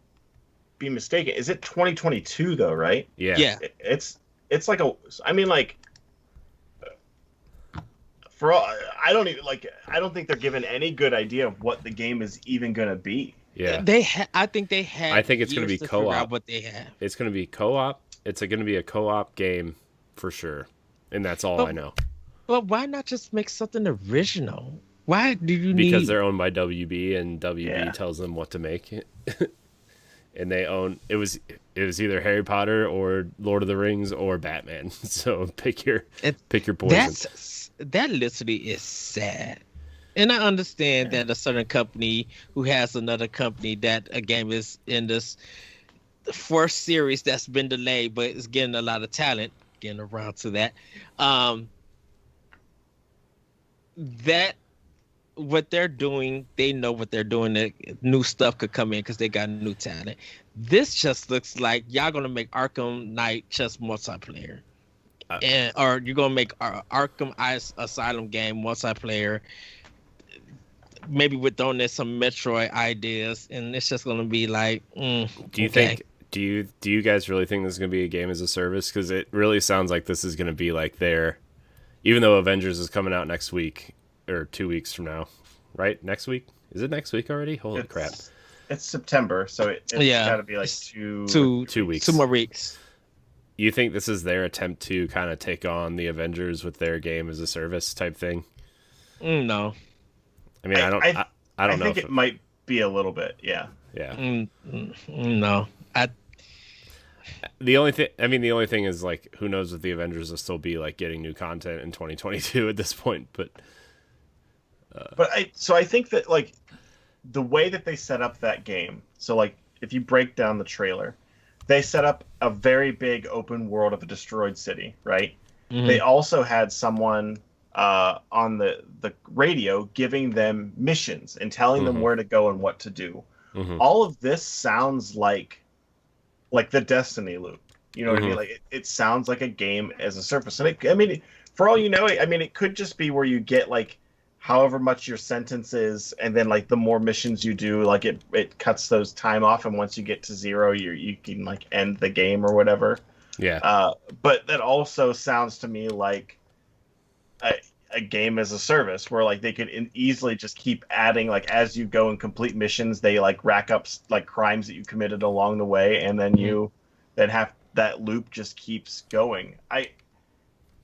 be mistaken. Is it 2022 though? Right? Yeah. Yeah. It's like for all, I don't think they're given any good idea of what the game is even gonna be. Yeah. I think they have. I think it's going to be co-op. Out what they have. It's going to be co-op. It's going to be a co-op game for sure, and that's all I know. Well, why not just make something original? Why do you because need? they're owned by WB, and WB Yeah. tells them what to make. And they own it was either Harry Potter or Lord of the Rings or Batman. So pick your It, poison. that literally is sad. And I understand that a certain company who has another company that a game is in this first series that's been delayed, but it's getting a lot of talent, getting around to that. That what they're doing, they know what they're doing. That new stuff could come in because they got new talent. This just looks like y'all gonna make Arkham Knight just multiplayer, or you're gonna make Arkham Asylum game multiplayer. Maybe with throwing in some Metroid ideas, and it's just gonna be like, Do you think? Do you guys really think this is gonna be a game as a service? Because it really sounds like this is gonna be like their, even though Avengers is coming out next week or 2 weeks from now, right? Next week? Is it next week already? Holy crap! It's September, so it's got to be like two 2 weeks. 2 more weeks. You think this is their attempt to kind of take on the Avengers with their game as a service type thing? No. I mean, I don't know. I think it might be a little bit, yeah. Yeah. No. The only thing is, like, who knows if the Avengers will still be like getting new content in 2022 at this point, but I think that, like, the way that they set up that game, so, like, if you break down the trailer, they set up a very big open world of a destroyed city, right? Mm-hmm. They also had someone on the radio giving them missions and telling them where to go and what to do. Mm-hmm. All of this sounds like the Destiny loop. You know what I mean? Like, it sounds like a game as a service. And for all you know, it could just be where you get, like, however much your sentence is, and then, like, the more missions you do, like, it cuts those time off, and once you get to 0, you can, like, end the game or whatever. Yeah. But that also sounds to me like a game as a service, where, like, they could easily just keep adding, like, as you go and complete missions, they, like, rack up, like, crimes that you committed along the way, and then you then have that loop just keeps going.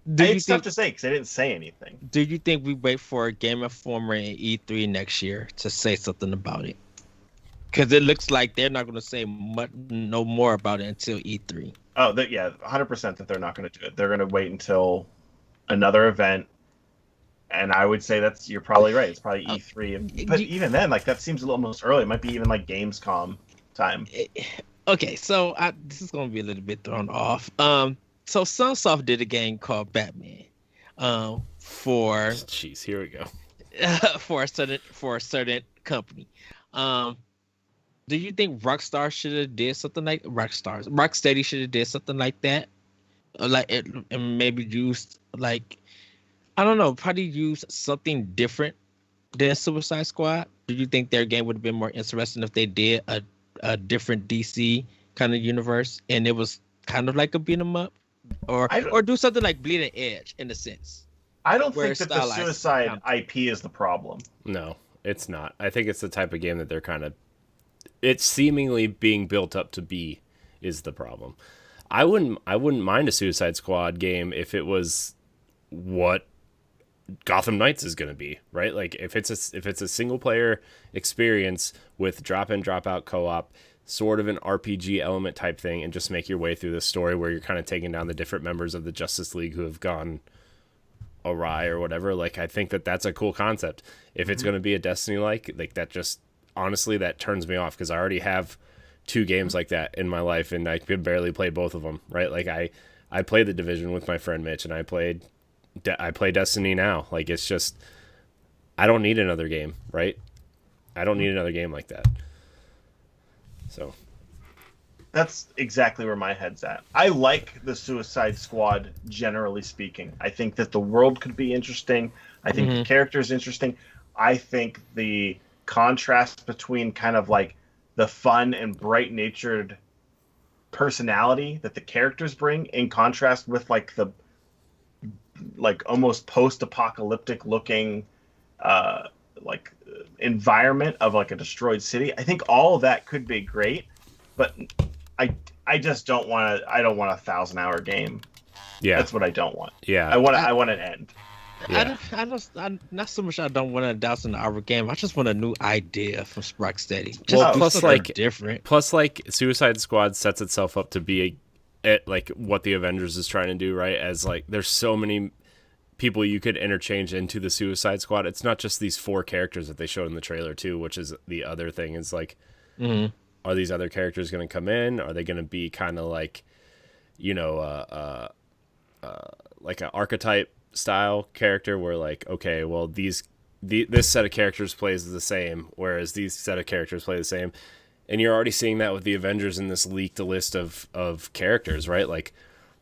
It's tough to say because they didn't say anything. Do you think we wait for a Game Informer and E3 next year to say something about it? Because it looks like they're not going to say no more about it until E3. Oh, 100% that they're not going to do it. They're going to wait until another event, and I would say you're probably right. It's probably E3, but even then, like, that seems almost early. It might be even like Gamescom time. Okay, so this is going to be a little bit thrown off. So Sunsoft did a game called Batman. For jeez, here we go. For a certain company. Do you think Rockstar should have did something like Rocksteady should have did something like that, and maybe used, like, I don't know, probably use something different than Suicide Squad? Do you think their game would have been more interesting if they did a different DC kind of universe, and it was kind of like a beat 'em up, or do something like Bleeding Edge in a sense? I don't think that the Suicide IP is the problem. No, it's not. I think it's the type of game that they're kind of, it's seemingly being built up to be, is the problem. I wouldn't mind a Suicide Squad game if it was what Gotham Knights is going to be, right? Like, if it's a single player experience with drop in, drop out co-op, sort of an RPG element type thing, and just make your way through the story where you're kind of taking down the different members of the Justice League who have gone awry or whatever. Like, I think that's a cool concept. If it's going to be a Destiny like that, just honestly, that turns me off, because I already have 2 games like that in my life, and I could barely play both of them, right? Like, I played The Division with my friend Mitch, and I play Destiny now. Like, it's just, I don't need another game, right? I don't need another game like that. So that's exactly where my head's at. I like the Suicide Squad, generally speaking. I think that the world could be interesting. I think the character is interesting. I think the contrast between kind of like the fun and bright-natured personality that the characters bring, in contrast with like the almost post-apocalyptic looking environment of like a destroyed city. I think all of that could be great, but I just don't want a 1,000-hour game. Yeah, that's what I don't want. Yeah, I want an end. Yeah. Not so much. I don't want to douse in the Arbor game. I just want a new idea from Rocksteady. Just Well, do plus, something like- different. Plus, like, Suicide Squad sets itself up to be like what the Avengers is trying to do, right? As like, there's so many people you could interchange into the Suicide Squad. It's not just these 4 characters that they showed in the trailer too, which is the other thing. Is like, are these other characters going to come in? Are they going to be kind of like, you know, like an archetype style character where like, okay, well this set of characters plays the same, whereas these set of characters play the same. And you're already seeing that with the Avengers in this leaked list of characters, right? Like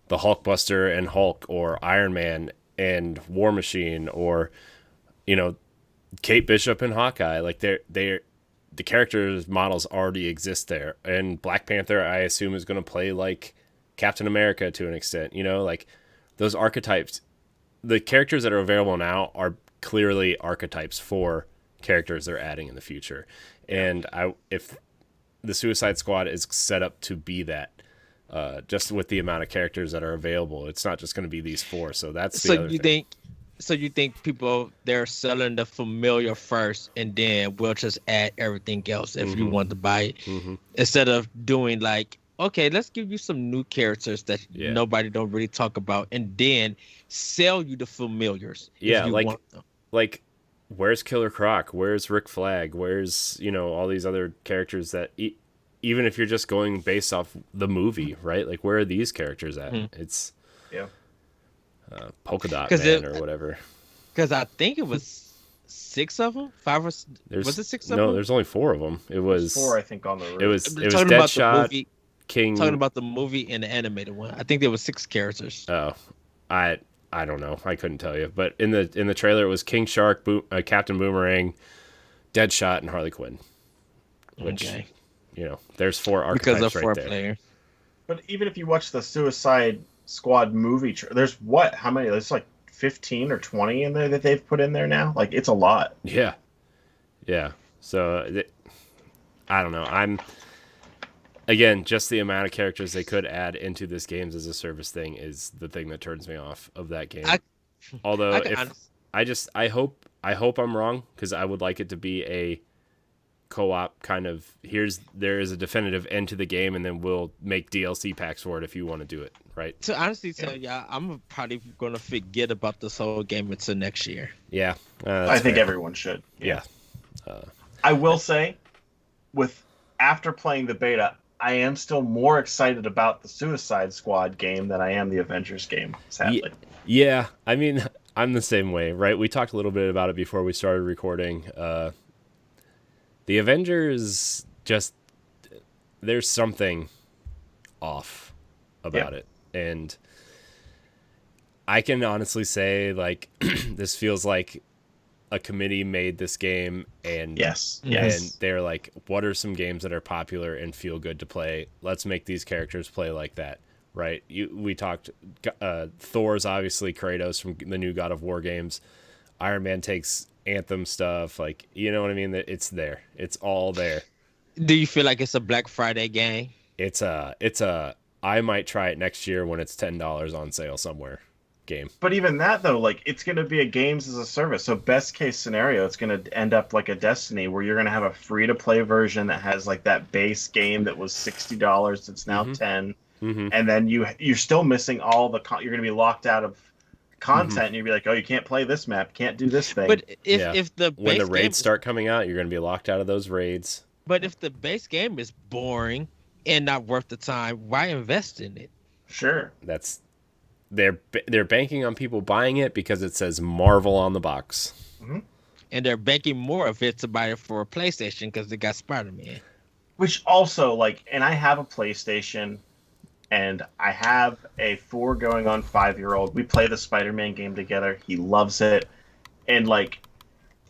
the Hulkbuster and Hulk, or Iron Man and War Machine, or, you know, Kate Bishop and Hawkeye. Like they're the characters models already exist there. And Black Panther, I assume, is going to play like Captain America to an extent, you know, like those archetypes. The characters that are available now are clearly archetypes for characters they're adding in the future. And if the Suicide Squad is set up to be that, just with the amount of characters that are available, it's not just going to be these 4. So that's the other thing. So you think people, they're selling the familiar first, and then we'll just add everything else if you want to buy it, instead of doing like, okay, let's give you some new characters that nobody don't really talk about, and then sell you the familiars. Yeah, if you want them. like where's Killer Croc? Where's Rick Flag? Where's, you know, all these other characters that even if you're just going based off the movie, right? Like, where are these characters at? It's Polka Dot Man or whatever. Because I think it was 6 of them, 5 or was it 6 of them? No, there's only 4 of them. It was 4, I think, on the roof. It was talking about the Deadshot, movie, King. talking about the movie and the animated one. I think there was 6 characters. Oh, I don't know. I couldn't tell you. But in the trailer, it was King Shark, Captain Boomerang, Deadshot, and Harley Quinn. Which, you know, there's 4 archetypes because of 4 right there. players. But even if you watch the Suicide Squad movie, there's what? How many? There's like 15 or 20 in there that they've put in there now. Like, it's a lot. Yeah. So I don't know. Again, just the amount of characters they could add into this games as a service thing is the thing that turns me off of that game. Although I hope I'm wrong, because I would like it to be a co-op kind of, there is a definitive end to the game, and then we'll make DLC packs for it if you want to do it, right? To honestly tell y'all, I'm probably gonna forget about this whole game until next year. Yeah, I think everyone should. Yeah. I will say, after playing the beta, I am still more excited about the Suicide Squad game than I am the Avengers game, sadly. Yeah, I mean, I'm the same way, right? We talked a little bit about it before we started recording. The Avengers, just, there's something off about it. And I can honestly say, like, this feels like a committee made this game, and and they're like, what are some games that are popular and feel good to play? Let's make these characters play like that, right? We talked Thor's obviously Kratos from the new God of War games. Iron Man takes Anthem stuff, like, you know what I mean? It's there. It's all there. Do you feel like it's a Black Friday game? It's a I might try it next year when it's $10 on sale somewhere game. But even that, though, like, it's going to be a games as a service. So best case scenario, it's going to end up like a Destiny, where you're going to have a free to play version that has like that base game that was $60. It's now $10, and then you're still missing all the you're going to be locked out of content, and you'll be like, oh, you can't play this map, can't do this thing. But if the base when the raids game start coming out, you're going to be locked out of those raids. But if the base game is boring and not worth the time, why invest in it? Sure. They're banking on people buying it because it says Marvel on the box. And they're banking more of it to buy it for a PlayStation because they got Spider-Man. Which also, like, and I have a PlayStation, and I have a 4 going on 5-year-old. We play the Spider-Man game together. He loves it. And, like,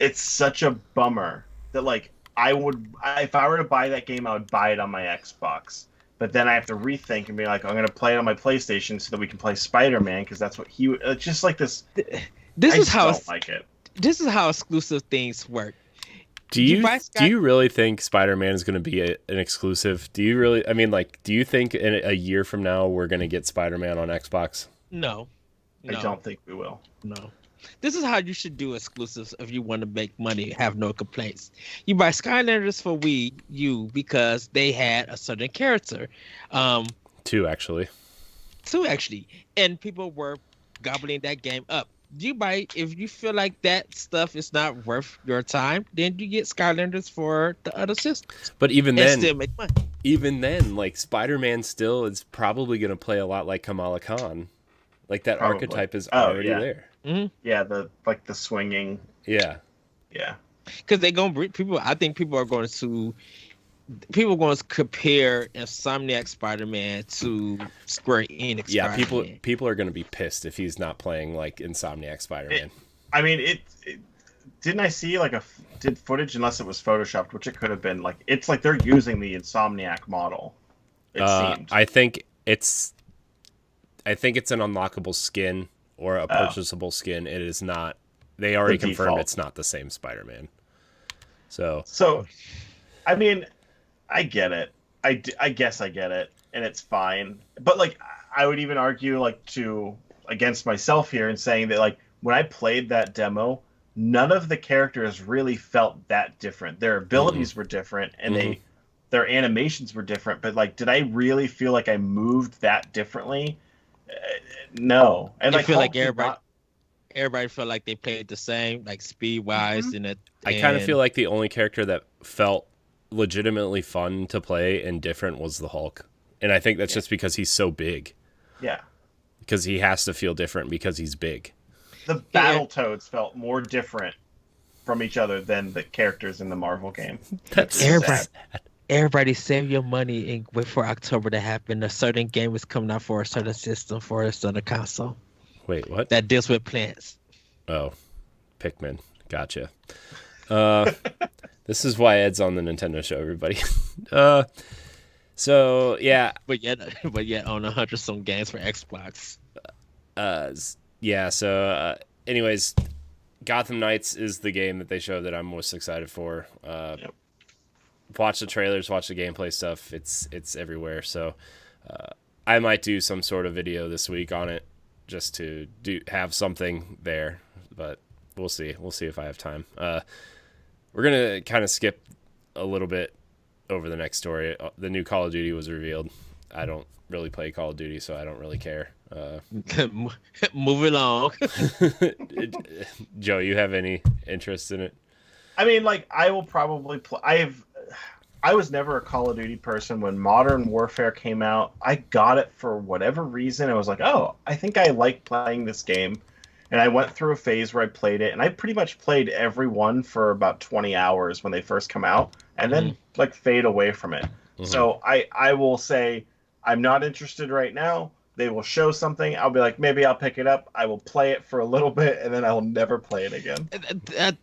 it's such a bummer that, like, if I were to buy that game, I would buy it on my Xbox. But then I have to rethink and be like, I'm going to play it on my PlayStation so that we can play Spider-Man, because that's what it's just like this. This I is how don't like it. This is how exclusive things work. Do you really think Spider-Man is going to be an exclusive? Do you really? I mean, like, do you think in a year from now we're going to get Spider-Man on Xbox? No. I don't think we will. No. This is how you should do exclusives if you want to make money, have no complaints. You buy Skylanders for Wii U because they had a certain character. Two, actually. Two actually, and people were gobbling that game up. You buy if you feel like that stuff is not worth your time, then you get Skylanders for the other systems. But even And then, still make money. like Spider-Man still is probably going to play a lot like Kamala Khan. Like that Probably. archetype is Oh, already yeah. there. Yeah, the swinging. Yeah. Yeah. Because they're gonna bring people. I think people are going to compare Insomniac Spider-Man to Square Enix. Yeah, Spider-Man. people are going to be pissed if he's not playing like Insomniac Spider-Man. I mean, it didn't I see like did footage, unless it was photoshopped, which it could have been. Like it's like they're using the Insomniac model. It seemed. I think it's an unlockable skin or a purchasable skin. It is not. They already The confirmed default. it's not the same Spider-Man. So I mean, I get it. I guess I get it, and it's fine. But like, I would even argue like against myself here in saying that like when I played that demo, none of the characters really felt that different. Their abilities were different, and their animations were different. But like, did I really feel like I moved that differently? No. And I like, feel Hulk like did not- everybody felt like they played the same, like speed wise, I kind of feel like the only character that felt legitimately fun to play and different was the Hulk. And I think that's just because he's so big. Yeah. Because he has to feel different because he's big. The Battletoads felt more different from each other than the characters in the Marvel game. That's Everybody- sad. Everybody save your money and wait for October to happen. A certain game is coming out for a certain system, for a certain console Wait, what? that deals with plants. Oh, Pikmin. Gotcha. This is why Ed's on the Nintendo show, everybody. So yeah, But yet on 100 some games for Xbox. yeah. So, anyways, Gotham Knights is the game that they showed that I'm most excited for. Yep. Watch the trailers, watch the gameplay stuff. It's everywhere. So, I might do some sort of video this week on it, just to have something there. But we'll see. We'll see if I have time. We're gonna kind of skip a little bit over the next story. The new Call of Duty was revealed. I don't really play Call of Duty, so I don't really care. Move along. Joe, you have any interest in it? I mean, like, I will probably play. I was never a Call of Duty person. When Modern Warfare came out, I got it for whatever reason. I was like, oh, I think I like playing this game. And I went through a phase where I played it, and I pretty much played every one for about 20 hours when they first come out, and then like fade away from it. So I will say I'm not interested right now. They will show something. I'll be like, maybe I'll pick it up. I will play it for a little bit, and then I will never play it again.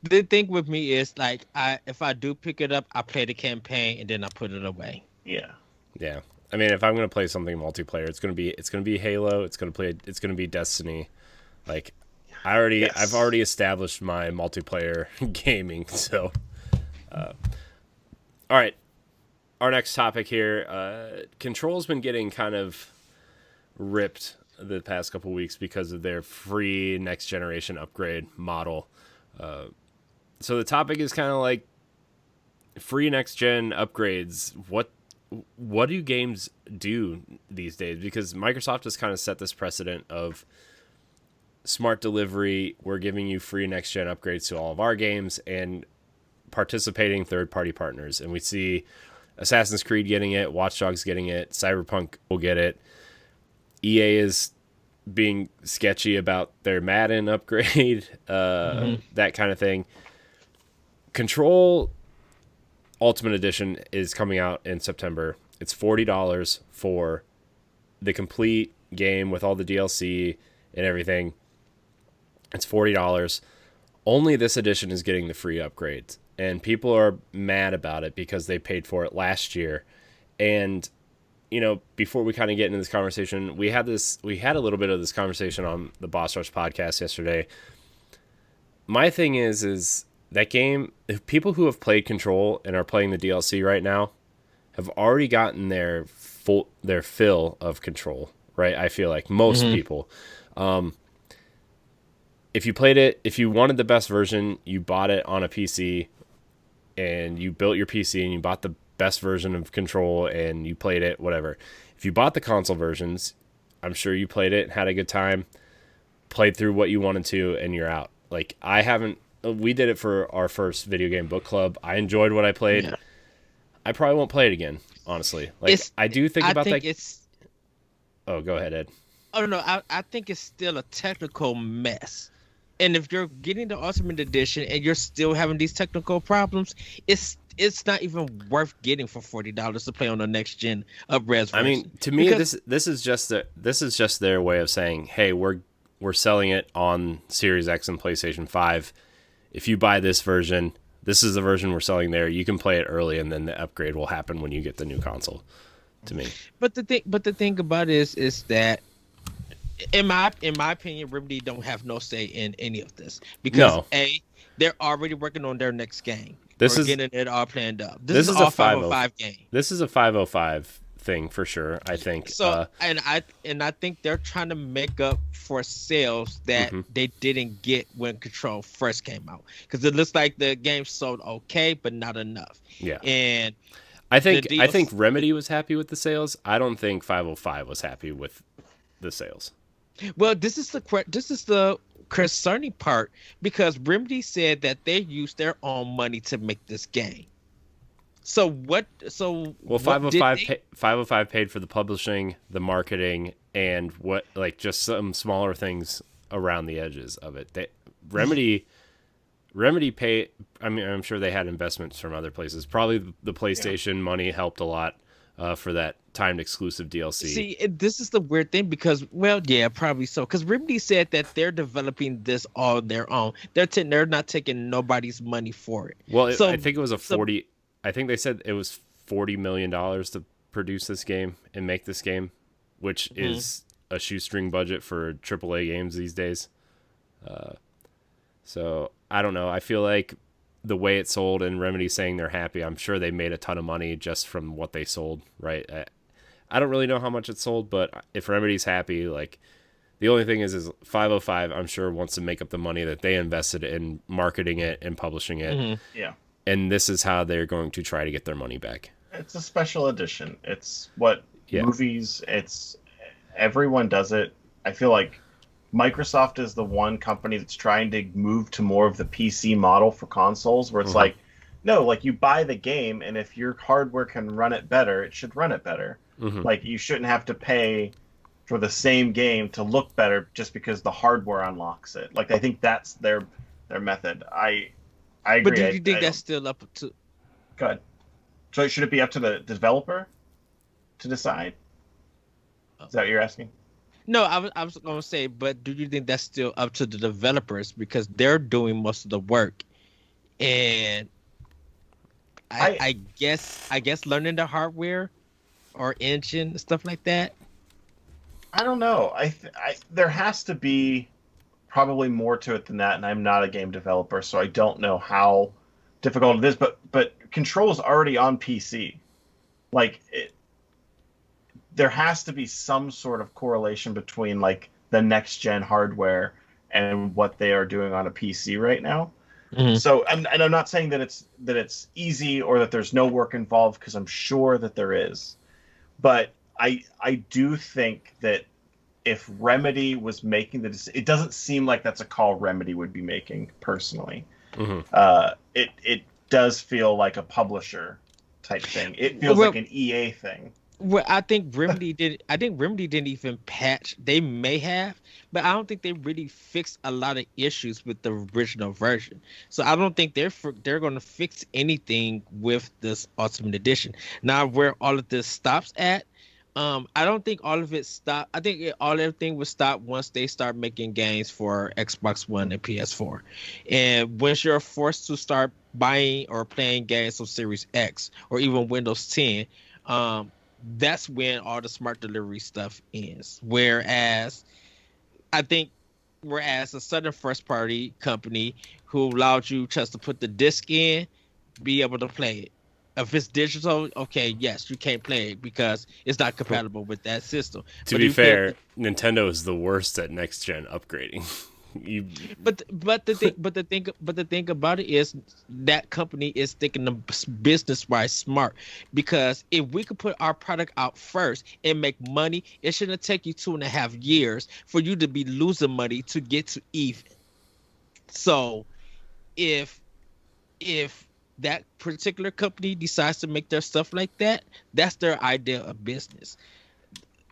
The thing with me is like if I do pick it up, I play the campaign and then I put it away. Yeah. Yeah. I mean, if I'm gonna play something multiplayer, it's gonna be Halo. It's gonna be Destiny. Like, I've already established my multiplayer gaming. So, all right. Our next topic here. Control's been getting kind of ripped the past couple weeks because of their free next generation upgrade model. So the topic is kind of like free next gen upgrades. What do games do these days? Because Microsoft has kind of set this precedent of smart delivery. We're giving you free next gen upgrades to all of our games and participating third party partners. And we see Assassin's Creed getting it, Watch Dogs getting it, Cyberpunk will get it. EA is being sketchy about their Madden upgrade, that kind of thing. Control Ultimate Edition is coming out in September. It's $40 for the complete game with all the DLC and everything. It's $40. Only this edition is getting the free upgrades. And people are mad about it because they paid for it last year. And, you know, before we kind of get into this conversation, we had a little bit of this conversation on the Boss Rush podcast yesterday. My thing is that game, if people who have played Control and are playing the DLC right now have already gotten their fill of Control, right? I feel like most people. if you played it, if you wanted the best version, you bought it on a PC, and you built your PC and you bought the best version of Control and you played it, whatever. If you bought the console versions, I'm sure you played it, had a good time, played through what you wanted to, and you're out. Like, I haven't. We did it for our first video game book club. I enjoyed what I played. Yeah. I probably won't play it again, honestly. Like, I do think about that. Oh, go ahead, Ed. Oh no, I think it's still a technical mess. And if you're getting the Ultimate Edition and you're still having these technical problems, it's not even worth getting for $40 to play on the next gen up-res version. I mean, to me, this is just their way of saying, hey, we're selling it on Series X and PlayStation 5. If you buy this version, this is the version we're selling there. You can play it early, and then the upgrade will happen when you get the new console. To me, but the thing about it is that, in my opinion, Remedy don't have no say in any of this because they're already working on their next game. This is getting it all planned up. This is all 505 game. This is a 505 thing for sure, I think. So and I think they're trying to make up for sales that they didn't get when Control first came out, because it looks like the game sold okay, but not enough. Yeah, and I think Remedy was happy with the sales. I don't think 505 was happy with the sales. Well, this is the concerning part, because Remedy said that they used their own money to make this game. So what? So well, 505 paid for the publishing, the marketing, and just some smaller things around the edges of it. Remedy pay. I mean, I'm sure they had investments from other places. Probably the PlayStation money helped a lot for that timed exclusive DLC. See, this is the weird thing because, well, yeah, probably so. Because Remedy said that they're developing this on their own. They're not taking nobody's money for it. Well, I think it was I think they said it was $40 million to produce this game and make this game, which is a shoestring budget for AAA games these days. So I don't know. I feel like the way it sold and Remedy saying they're happy, I'm sure they made a ton of money just from what they sold, right? I don't really know how much it sold, but if Remedy's happy, like, the only thing is 505, I'm sure, wants to make up the money that they invested in marketing it and publishing it. Yeah. And this is how they're going to try to get their money back. It's a special edition. It's what movies, everyone does it. I feel like Microsoft is the one company that's trying to move to more of the PC model for consoles, where it's like, no, like, you buy the game, and if your hardware can run it better, it should run it better. Like, you shouldn't have to pay for the same game to look better just because the hardware unlocks it. Like, I think that's their method. I agree. But do you think that's still up to? Go ahead. So should it be up to the developer to decide? Is that what you're asking? No, I was going to say, but do you think that's still up to the developers, because they're doing most of the work, and I guess learning the hardware or engine and stuff like that. I don't know. There has to be probably more to it than that, and I'm not a game developer, so I don't know how difficult it is. But Control is already on PC. Like, there has to be some sort of correlation between, like, the next gen hardware and what they are doing on a PC right now. So, and I'm not saying that it's easy or that there's no work involved, because I'm sure that there is. But I do think that if Remedy was making the decision, it doesn't seem like that's a call Remedy would be making personally. It does feel like a publisher type thing. It feels like an EA thing. Well, I think Remedy did. I think Remedy didn't even patch. They may have, but I don't think they really fixed a lot of issues with the original version. So I don't think they're going to fix anything with this Ultimate Edition. Now, where all of this stops at, I don't think all of it stopped. I think everything would stop once they start making games for Xbox One and PS4, and once you're forced to start buying or playing games on Series X or even Windows 10. That's when all the smart delivery stuff ends. Whereas a certain first party company who allowed you just to put the disc in, be able to play it. If it's digital, okay, yes, you can't play it because it's not compatible with that system. To be fair, Nintendo is the worst at next gen upgrading. you But the thing about it is that company is thinking the business wise smart, because if we could put our product out first and make money, it shouldn't take you 2.5 years for you to be losing money to get to even. So if that particular company decides to make their stuff like that, that's their idea of business.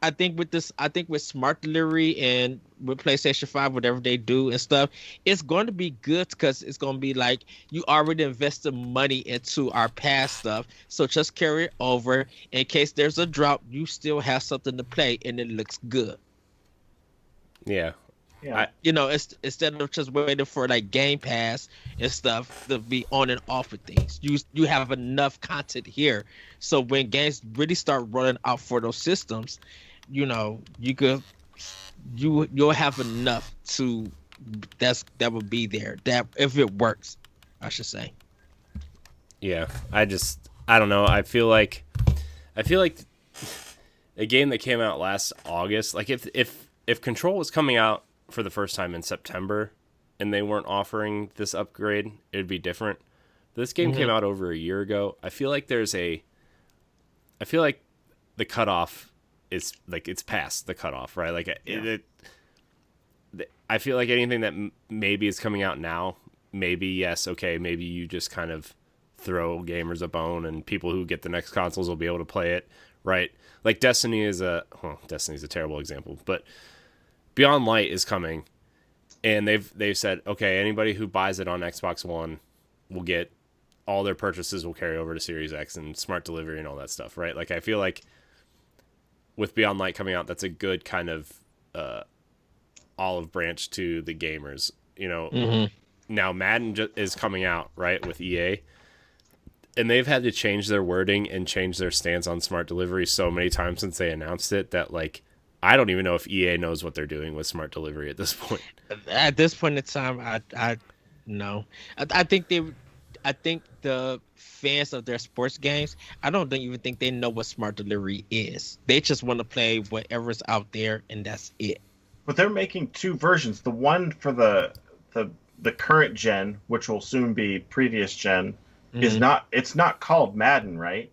I think with smart delivery and with PlayStation 5, whatever they do and stuff, it's going to be good because it's going to be like you already invested money into our past stuff. So just carry it over in case there's a drop, you still have something to play and it looks good. Yeah. Yeah. Instead of just waiting for like Game Pass and stuff to be on and off with things, you have enough content here. So when games really start running out for those systems, you'll have enough that will be there, that if it works, I should say. Yeah. I don't know. I feel like a game that came out last August, like if Control was coming out for the first time in September and they weren't offering this upgrade, it'd be different. But this game came out over a year ago. I feel like the cutoff is like, it's past the cutoff, right? Like I feel like anything that maybe is coming out now, maybe yes, okay, maybe you just kind of throw gamers a bone and people who get the next consoles will be able to play it, right? Like Destiny's a terrible example, but Beyond Light is coming, and they've said, okay, anybody who buys it on Xbox One will get all their purchases will carry over to Series X and smart delivery and all that stuff, right? Like I feel like with Beyond Light coming out, that's a good kind of olive branch to the gamers. Now Madden is coming out, right, with EA, and they've had to change their wording and change their stance on smart delivery so many times since they announced it that like I don't even know if EA knows what they're doing with smart delivery at this point. At this point in time, I no. I think the fans of their sports games, I don't even think they know what smart delivery is. They just want to play whatever's out there, and that's it. But they're making two versions. The one for the current gen, which will soon be previous gen, is not. It's not called Madden, right?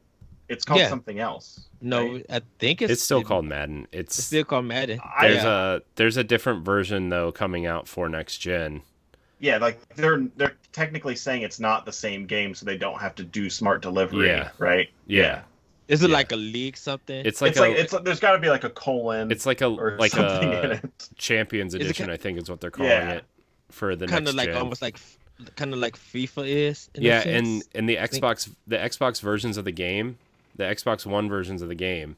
It's called something else. No, right? I think it's still called Madden. It's still called Madden. There's a different version though coming out for next gen. Yeah, like they're technically saying it's not the same game, so they don't have to do smart delivery, right? Yeah. Is it like a league something? It's there's got to be like a colon. It's like a Champions Edition, I think is what they're calling it for the next gen. Kind of like almost like FIFA is. Yeah, and the Xbox versions of the game, the Xbox One versions of the game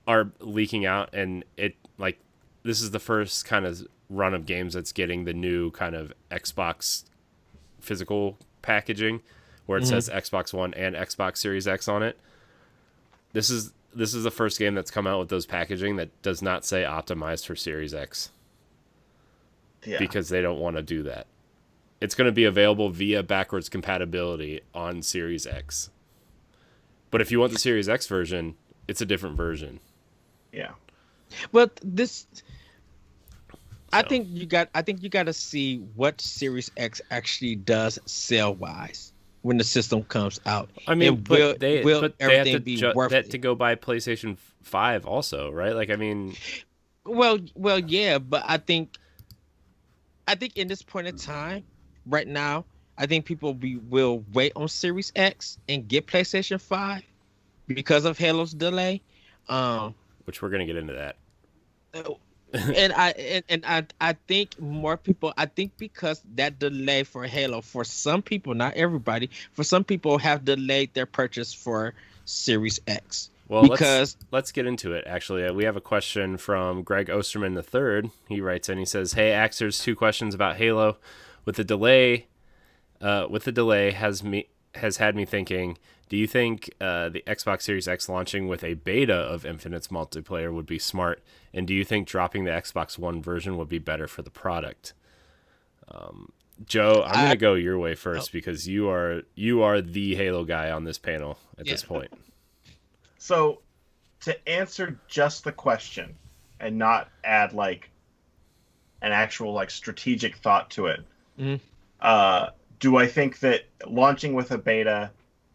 are leaking out, and it like this is the first kind of run of games that's getting the new kind of Xbox physical packaging where it says Xbox One and Xbox Series X on it. This is the first game that's come out with those packaging that does not say optimized for Series X. Yeah. Because they don't want to do that. It's going to be available via backwards compatibility on Series X. But if you want the Series X version, it's a different version. Yeah. But I think you got to see what Series X actually does sell wise when the system comes out. I mean, they have to go buy PlayStation 5 also, right? Like, I mean, well, yeah, but I think in this point in time, right now, I think people will wait on Series X and get PlayStation 5 because of Halo's delay. Which we're gonna get into that. And I think more people. I think because that delay for Halo, for some people, not everybody, for some people have delayed their purchase for Series X. Well, let's get into it. Actually, we have a question from Greg Osterman III. He writes in. He says, "Hey, Axers, 2 questions about Halo. With the delay has had me thinking. Do you think the Xbox Series X launching with a beta of Infinite's multiplayer would be smart? And do you think dropping the Xbox One version would be better for the product?" Joe, I'm going to go your way first because you are the Halo guy on this panel at this point. So, to answer just the question and not add like an actual like strategic thought to it. Mhm. Do I think that launching with a beta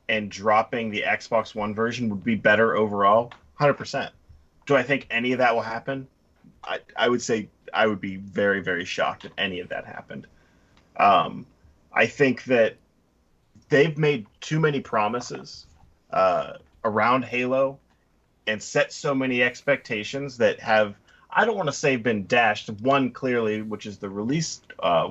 and dropping the Xbox One version would be better overall? 100%. Do I think any of that will happen? I would say I would be very, very shocked if any of that happened. I think that they've made too many promises around Halo and set so many expectations that have, I don't want to say been dashed. One clearly, which is the release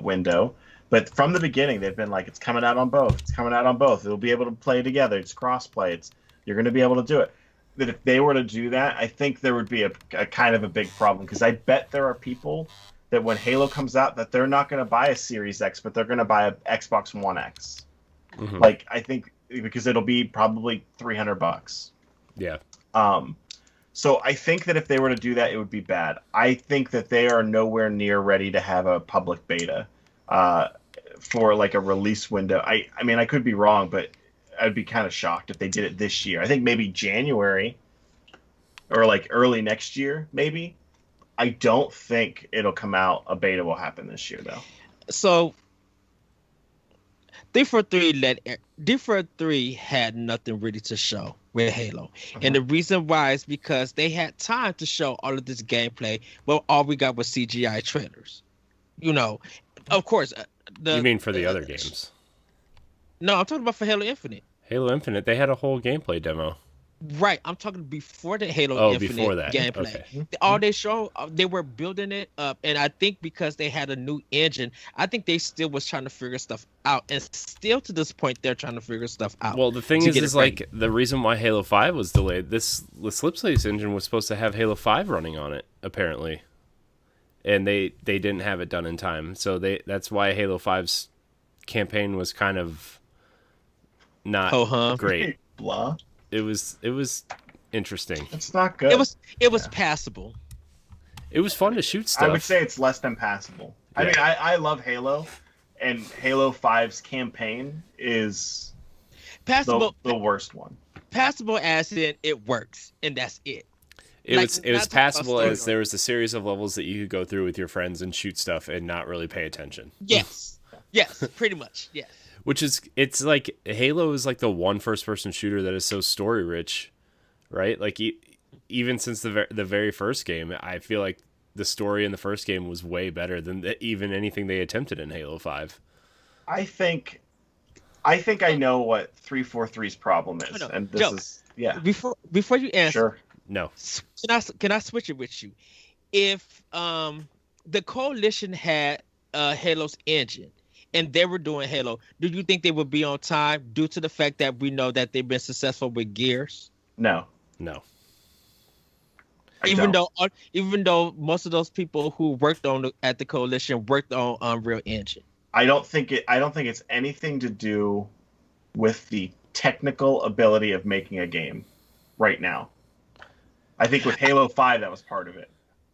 window, but from the beginning they've been like, it's coming out on both. It's coming out on both. It'll be able to play together. It's cross-play. You're going to be able to do it. That if they were to do that, I think there would be a kind of a big problem, because I bet there are people that when Halo comes out that they're not going to buy a Series X, but they're going to buy a Xbox One X. Mm-hmm. Like, I think because it'll be probably $300. Yeah. So I think that if they were to do that, it would be bad. I think that they are nowhere near ready to have a public beta for like a release window. I mean, I could be wrong, but I'd be kind of shocked if they did it this year. I think maybe January or like early next year, maybe. I don't think it'll come out. A beta will happen this year, though. So 343 had nothing really to show with Halo. And the reason why is because they had time to show all of this gameplay, but all we got was CGI trailers. You know, of course. You mean for the other games? No, I'm talking about for Halo Infinite. Halo Infinite, they had a whole gameplay demo. Right, I'm talking before the Halo Infinite before that. gameplay. Okay. All they show, they were building it up, and I think because they had a new engine, I think they still was trying to figure stuff out, and still to this point, they're trying to figure stuff out. Well, the thing is like the reason why Halo 5 was delayed. The Slipspace engine was supposed to have Halo 5 running on it, apparently, and they didn't have it done in time. So that's why Halo 5's campaign was kind of not great. Blah. It was interesting. It's not good. It was passable. It was fun to shoot stuff. I would say it's less than passable. Yeah. I mean, I love Halo, and Halo 5's campaign is passable. The worst one. Passable as in it works, and that's it. It was passable as there was a series of levels that you could go through with your friends and shoot stuff and not really pay attention. Yes, pretty much. Yes. Which is, it's like Halo is like the one first-person shooter that is so story-rich, right? Like even since the very first game, I feel like the story in the first game was way better than even anything they attempted in Halo 5. I think I know what 343's problem is, and this is Before you answer, sure. No. Can I switch it with you? If the Coalition had Halo's engine, and they were doing Halo, do you think they would be on time due to the fact that we know that they've been successful with Gears? No. Even though most of those people who worked at the Coalition worked on Unreal Engine. I don't think it's anything to do with the technical ability of making a game right now. I think with Halo 5 that was part of it,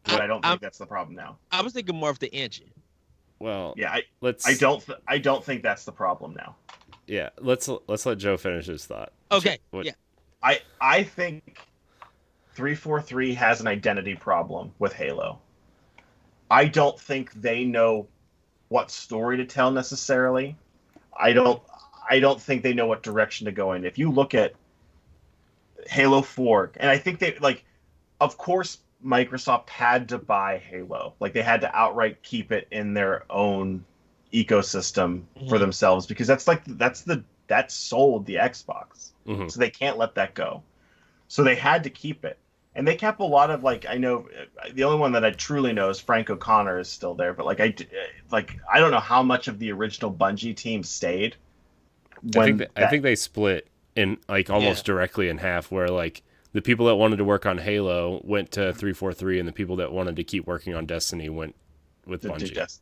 but I don't think that's the problem now. I was thinking more of the engine. Well, yeah, I don't think that's the problem now. Yeah, let's let Joe finish his thought. Okay. Yeah. I think 343 has an identity problem with Halo. I don't think they know what story to tell necessarily. I don't think they know what direction to go in. If you look at Halo 4, and I think they of course Microsoft had to buy Halo. Like they had to outright keep it in their own ecosystem for themselves, because that sold the Xbox. Mm-hmm. So they can't let that go. So they had to keep it. And they kept a lot of I know the only one that I truly know is Frank O'Connor is still there, but I don't know how much of the original Bungie team stayed. I think they split in almost directly in half, where the people that wanted to work on Halo went to 343, and the people that wanted to keep working on Destiny went with Bungie.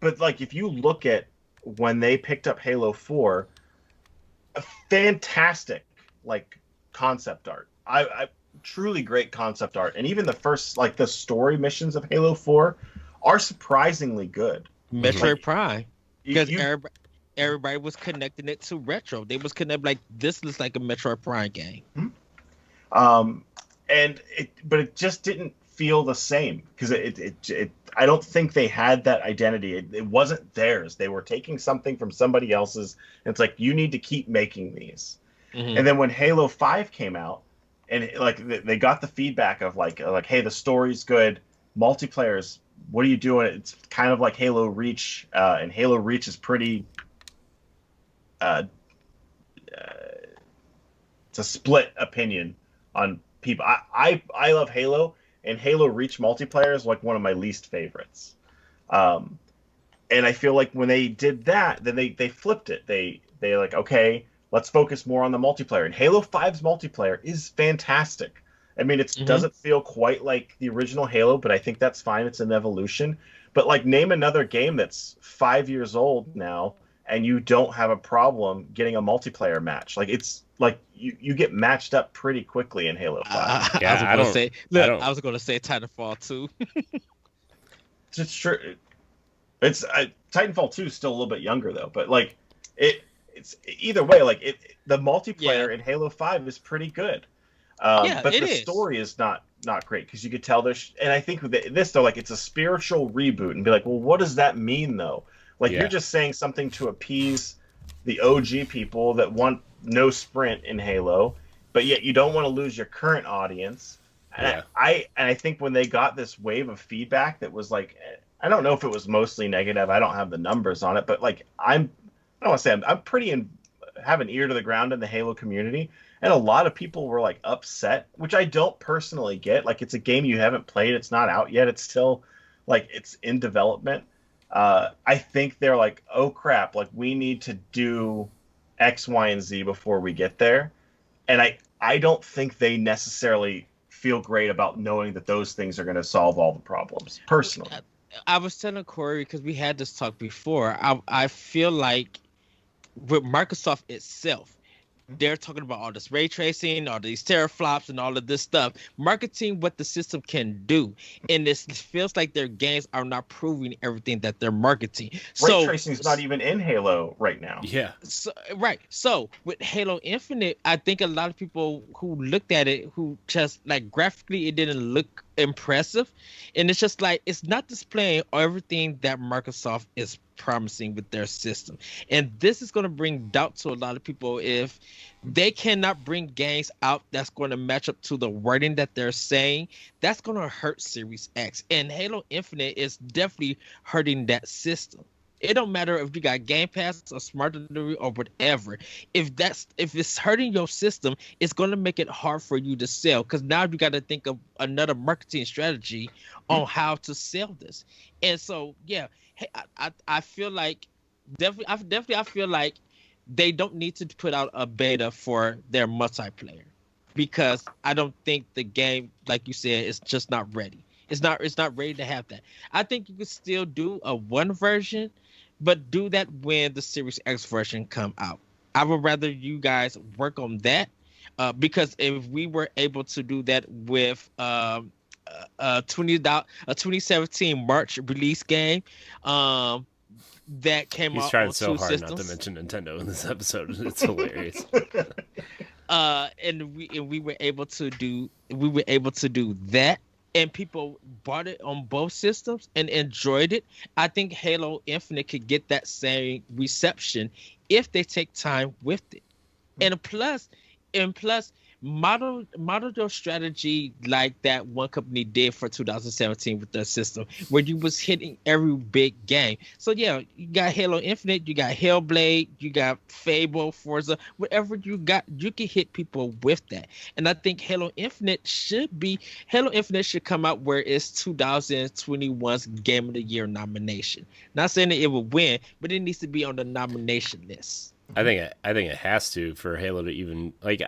But if you look at when they picked up Halo 4, a fantastic concept art. I truly great concept art, and even the first the story missions of Halo 4 are surprisingly good. Metroid Prime, because everybody was connecting it to retro. They was connected this looks like a Metroid Prime game. But it just didn't feel the same because I don't think they had that identity. It wasn't theirs. They were taking something from somebody else's. And it's like, you need to keep making these. Mhm. And then when Halo 5 came out, and like they got the feedback of like, hey, the story's good, multiplayer's, what are you doing? It's kind of like Halo Reach, and Halo Reach is pretty. It's a split opinion on people. I love Halo, and Halo Reach multiplayer is like one of my least favorites. And I feel like when they did that, then they flipped it. They like, okay, let's focus more on the multiplayer. And Halo 5's multiplayer is fantastic. I mean, it doesn't feel quite like the original Halo, but I think that's fine. It's an evolution. But like, name another game that's 5 years old now, and you don't have a problem getting a multiplayer match. Like, it's like you get matched up pretty quickly in Halo 5. Yeah, I was going to say Titanfall 2. It's true. It's Titanfall 2 is still a little bit younger though, but like it's either way. Like the multiplayer in Halo 5 is pretty good, but the story is not great because you could tell there's. And I think with this though, like, it's a spiritual reboot, and be like, well, what does that mean though? Like, you're just saying something to appease the OG people that want no sprint in Halo, but yet you don't want to lose your current audience. And I think when they got this wave of feedback that was like, I don't know if it was mostly negative. I don't have the numbers on it, but like, I don't want to say I'm pretty have an ear to the ground in the Halo community, and a lot of people were like upset, which I don't personally get. Like, it's a game you haven't played. It's not out yet. It's still like, it's in development. I think they're like, oh crap, like, we need to do X, Y, and Z before we get there. And I don't think they necessarily feel great about knowing that those things are going to solve all the problems, personally. I was telling Corey, because we had this talk before, I feel like with Microsoft itself, they're talking about all this ray tracing, all these teraflops, and all of this stuff, marketing what the system can do. And this feels like their games are not proving everything that they're marketing. Ray tracing is not even in Halo right now. Yeah. So with Halo Infinite, I think a lot of people who looked at it, who just like graphically, it didn't look impressive, and it's just like, it's not displaying everything that Microsoft is promising with their system. And this is going to bring doubt to a lot of people. If they cannot bring games out that's going to match up to the wording that they're saying, that's going to hurt Series X. And Halo Infinite is definitely hurting that system. It don't matter if you got Game Pass or Smart Delivery or whatever. If it's hurting your system, it's going to make it hard for you to sell, because now you got to think of another marketing strategy on how to sell this. And so, yeah, I feel like I feel like they don't need to put out a beta for their multiplayer, because I don't think the game, like you said, is just not ready. It's not ready to have that. I think you could still do a one version, but do that when the Series X version come out. I would rather you guys work on that, because if we were able to do that with a 2017 March release game, that came out. He's trying on so two hard systems. not to mention Nintendo in this episode. It's hilarious. And we were able to do that, and people bought it on both systems and enjoyed it. I think Halo Infinite could get that same reception if they take time with it. And plus, model your strategy like that one company did for 2017 with their system, where you was hitting every big game. So yeah, you got Halo Infinite, you got Hellblade, you got Fable, Forza, whatever you got, you can hit people with that. And I think Halo Infinite should come out where it's 2021's Game of the Year nomination. Not saying that it will win, but it needs to be on the nomination list. I think it has to, for Halo to even, like,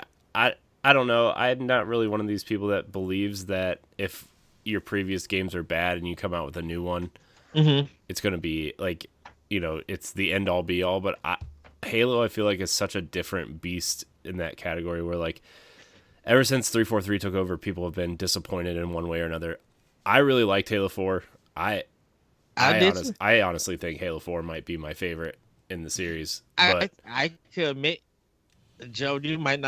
I don't know. I'm not really one of these people that believes that if your previous games are bad and you come out with a new one, it's going to be like, it's the end all be all. But Halo, I feel like, is such a different beast in that category, where, like, ever since 343 took over, people have been disappointed in one way or another. I really liked Halo 4. I honestly think Halo 4 might be my favorite in the series. But I could admit, Joe, you might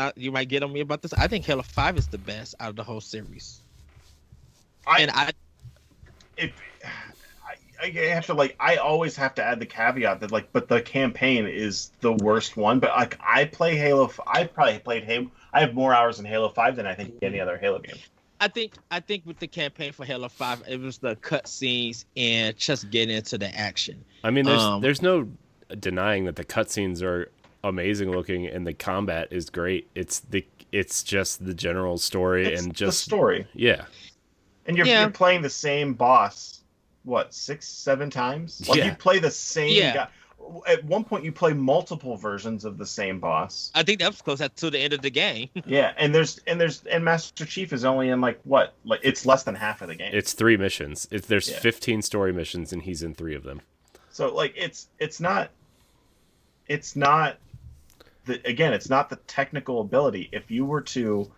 get on me about this. I think Halo 5 is the best out of the whole series. And if I have to I always have to add the caveat that but the campaign is the worst one. But I play Halo. I probably played Halo. I have more hours in Halo 5 than I think any other Halo game. I think with the campaign for Halo 5, it was the cutscenes and just getting into the action. I mean, there's no denying that the cutscenes are amazing looking and the combat is great. It's just the general story and just the story. Yeah. And you're playing the same boss, what, 6-7 times? You play the same guy. At one point, you play multiple versions of the same boss. I think that was close to the end of the game. Yeah, and Master Chief is only in it's less than half of the game. It's 3 missions. There's 15 story missions, and he's in 3 of them. So it's not the technical ability. If you were to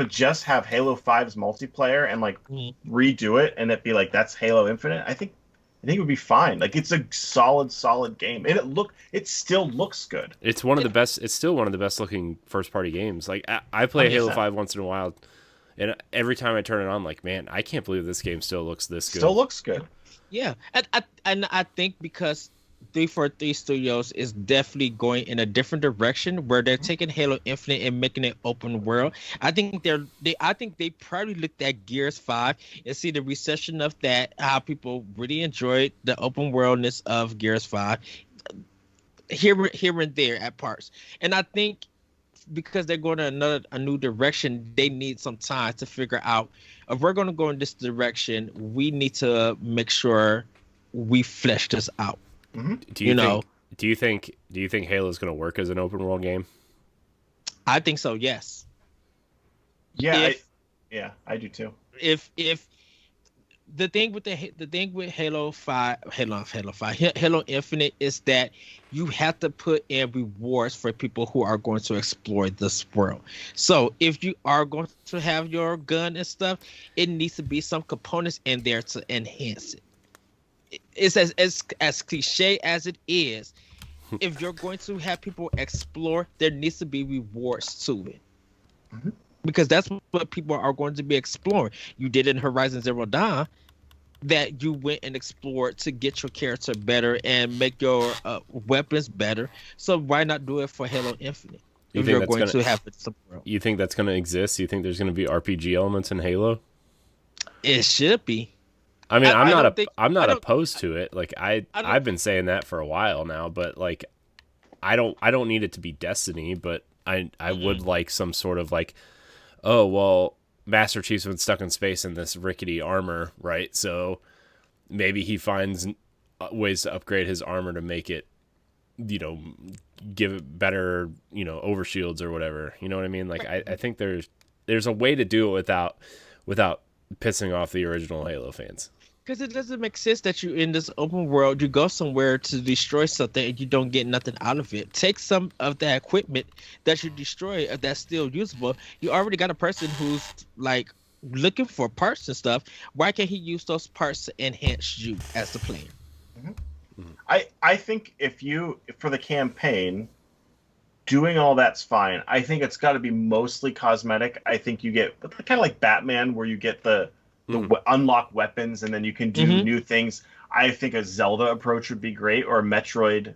just have Halo 5's multiplayer and redo it and it be that's Halo Infinite, I think it would be fine. It's a solid game, and it still looks good. It's one of the best. It's still one of the best looking first party games. I play 100%. Halo 5 once in a while, and every time I turn it on, I'm like, man, I can't believe this game still looks this good. Still looks good. Yeah, and I think because 343 Studios is definitely going in a different direction where they're taking Halo Infinite and making it open world. I think they probably looked at Gears 5 and see the reception of that, how people really enjoyed the open worldness of Gears 5 here and there at parts. And I think because they're going in a new direction, they need some time to figure out if we're going to go in this direction, we need to make sure we flesh this out. Mm-hmm. Do you think Halo is going to work as an open world game? I think so. Yes. Yeah. I do too. If the thing with Halo Infinite is that you have to put in rewards for people who are going to explore this world. So if you are going to have your gun and stuff, it needs to be some components in there to enhance it. It's as cliche as it is. If you're going to have people explore, there needs to be rewards to it. Mm-hmm. Because that's what people are going to be exploring. You did it in Horizon Zero Dawn, that you went and explored to get your character better and make your weapons better. So why not do it for Halo Infinite? If you're going to have it somewhere. You think that's going to exist? You think there's going to be RPG elements in Halo? It should be. I mean, I'm not opposed to it. I've been saying that for a while now, but I don't need it to be Destiny, but I would like some sort of oh well, Master Chief's been stuck in space in this rickety armor, right? So maybe he finds ways to upgrade his armor to make it, give it better, overshields or whatever. You know what I mean? I think there's a way to do it without pissing off the original Halo fans. Because it doesn't make sense that you in this open world, you go somewhere to destroy something and you don't get nothing out of it. Take some of that equipment that you destroy that's still usable. You already got a person who's looking for parts and stuff. Why can't he use those parts to enhance you as the player? Mm-hmm. Mm-hmm. I think for the campaign, doing all that's fine. I think it's got to be mostly cosmetic. I think you get kind of like Batman, where you get the unlock weapons and then you can do new things. I think a Zelda approach would be great, or a Metroid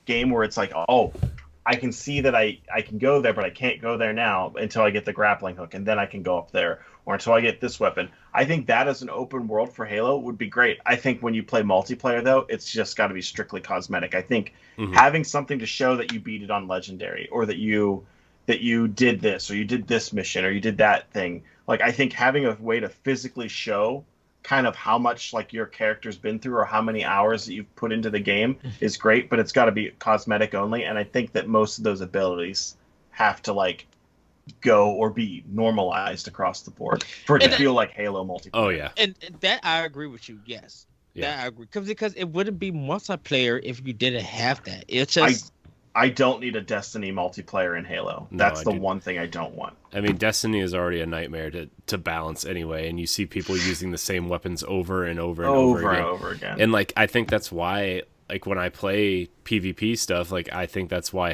game where it's I can see that I can go there, but I can't go there now until I get the grappling hook, and then I can go up there, or until I get this weapon. I think that as an open world for Halo would be great. I think when you play multiplayer, though, it's just got to be strictly cosmetic. I think having something to show that you beat it on Legendary, or that you did this, or you did this mission, or you did that thing. I think having a way to physically show kind of how much your character's been through, or how many hours that you've put into the game is great, but it's got to be cosmetic only. And I think that most of those abilities have to go or be normalized across the board for it to feel like Halo multiplayer. Oh yeah, and that I agree with you. Yes, that I agree, because it wouldn't be multiplayer if you didn't have that. It's just. I don't need a Destiny multiplayer in Halo. That's the one thing I don't want. I mean, Destiny is already a nightmare to balance anyway, and you see people using the same weapons over and over and over again. And I think that's why like when I play PvP stuff, like I think that's why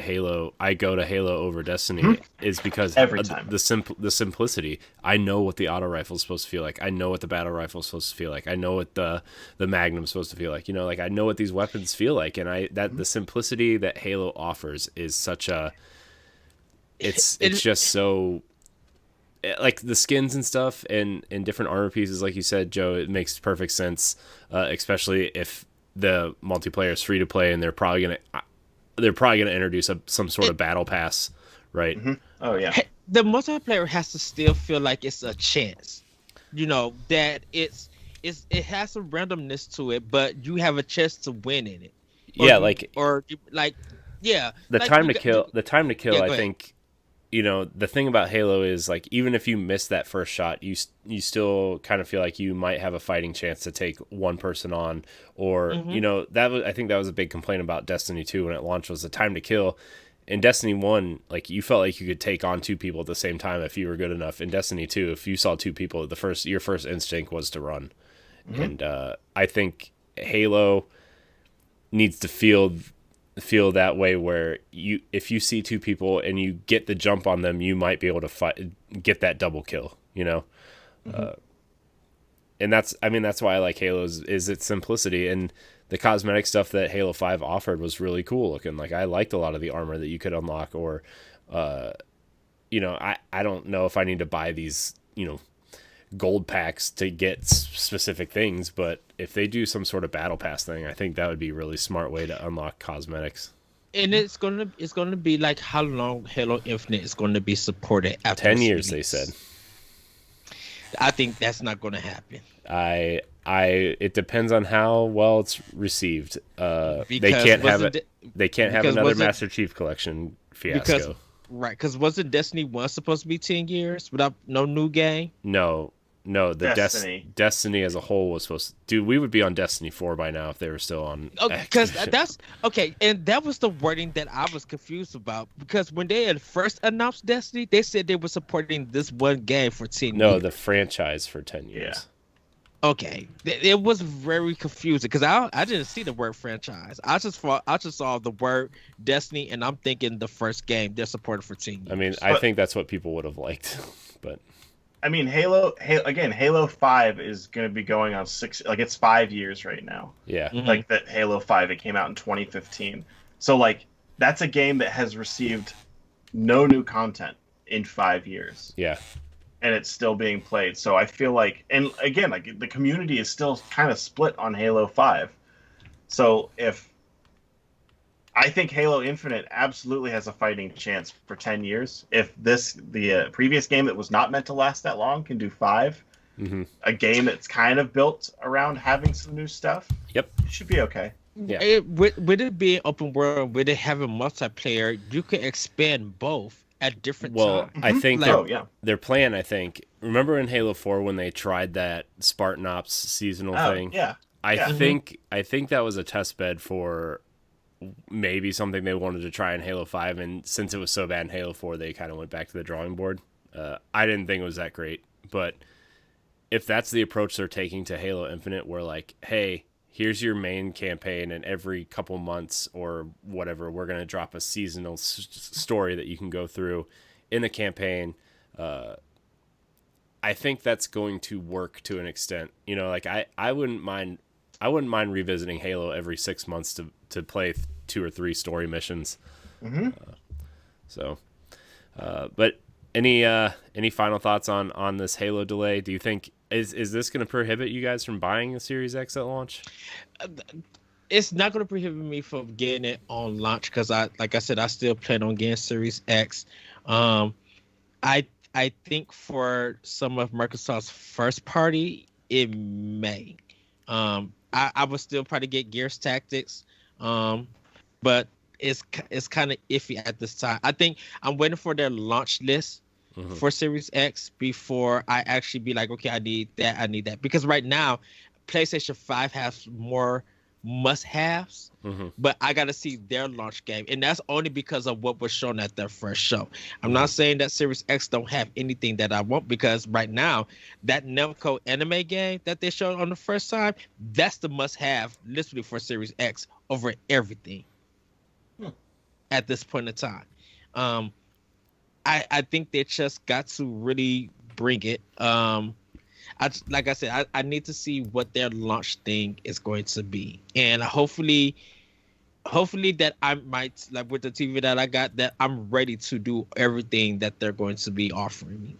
I go to Halo over Destiny is because Every time. the simplicity. I know what the auto rifle is supposed to feel like. I know what the battle rifle is supposed to feel like. I know what the Magnum is supposed to feel like. You know, like I know what these weapons feel like, and the simplicity that Halo offers is such a. It's just so. Like the skins and stuff and different armor pieces, like you said, Joe, it makes perfect sense, especially if the multiplayer is free to play, and they're probably gonna introduce some sort of battle pass, right? Mm-hmm. Oh yeah. The multiplayer has to still feel like it's a chance, you know, that it has some randomness to it, but you have a chance to win in it. The time to kill. Yeah, I think. You know, the thing about Halo is like even if you miss that first shot, you still kind of feel like you might have a fighting chance to take one person on, or you know I think that was a big complaint about Destiny 2 when it launched was the time to kill. In Destiny 1, like you felt like you could take on two people at the same time if you were good enough. In Destiny 2, if you saw two people, your first instinct was to run, and I think Halo needs to feel that way where if you see two people and you get the jump on them, you might be able to get that double kill, you know? And that's why I like Halo is its simplicity, and the cosmetic stuff that Halo 5 offered was really cool looking. Like I liked a lot of the armor that you could unlock, or, you know, I don't know if I need to buy these, you know, gold packs to get specific things, but if they do some sort of battle pass thing, I think that would be a really smart way to unlock cosmetics. And it's gonna be like how long Halo Infinite is going to be supported after 10 years, they said. I think that's not going to happen. It depends on how well it's received. They can't have another Master Chief Collection fiasco. Because wasn't Destiny 1 supposed to be 10 years without no new game? No, the Destiny as a whole was supposed to. Dude, we would be on Destiny 4 by now if they were still on. Because that's okay, and that was the wording that I was confused about. Because when they had first announced Destiny, they said they were supporting this one game for 10 years. No, the franchise for 10 years. Yeah. Okay, it was very confusing because I didn't see the word franchise. I just saw the word Destiny, and I'm thinking the first game they're supported for 10 years. I mean, I think that's what people would have liked, but. I mean, Halo 5 is going to be going on it's 5 years right now. Yeah. Mm-hmm. Like that Halo 5, it came out in 2015. So like that's a game that has received no new content in 5 years. Yeah. And it's still being played. So I feel like, and again, like the community is still kind of split on Halo 5. So I think Halo Infinite absolutely has a fighting chance for 10 years. If the previous game that was not meant to last that long can do 5, a game that's kind of built around having some new stuff, yep, it should be okay. Yeah. With it being open world, with it having multiplayer, you can expand both at different times. I think their plan, I think, remember in Halo 4 when they tried that Spartan Ops seasonal thing? Yeah. I think that was a test bed for maybe something they wanted to try in Halo 5, and since it was so bad in Halo 4, they kind of went back to the drawing board. I didn't think it was that great, but if that's the approach they're taking to Halo Infinite, where like, hey, here's your main campaign, and every couple months or whatever, we're going to drop a seasonal story that you can go through in the campaign. I think that's going to work to an extent. You know, like I wouldn't mind revisiting Halo every 6 months to play 2 or 3 story missions. But any final thoughts on this Halo delay? Do you think is this going to prohibit you guys from buying the Series X at launch? It's not going to prohibit me from getting it on launch because like I said, I still plan on getting Series X. I think for some of Microsoft's first party, it may. I would still probably get Gears Tactics, but it's kind of iffy at this time. I think I'm waiting for their launch list for Series X before I actually be like, okay, I need that. Because right now, PlayStation 5 has more must-haves, but I got to see their launch game. And that's only because of what was shown at their first show. I'm not saying that Series X don't have anything that I want, because right now, that Namco anime game that they showed on the first time, that's the must-have literally for Series X over everything Hmm. at this point in time. I think they just got to really bring it. Like I said, I need to see what their launch thing is going to be, and hopefully that I might, like with the TV that I got, that I'm ready to do everything that they're going to be offering me.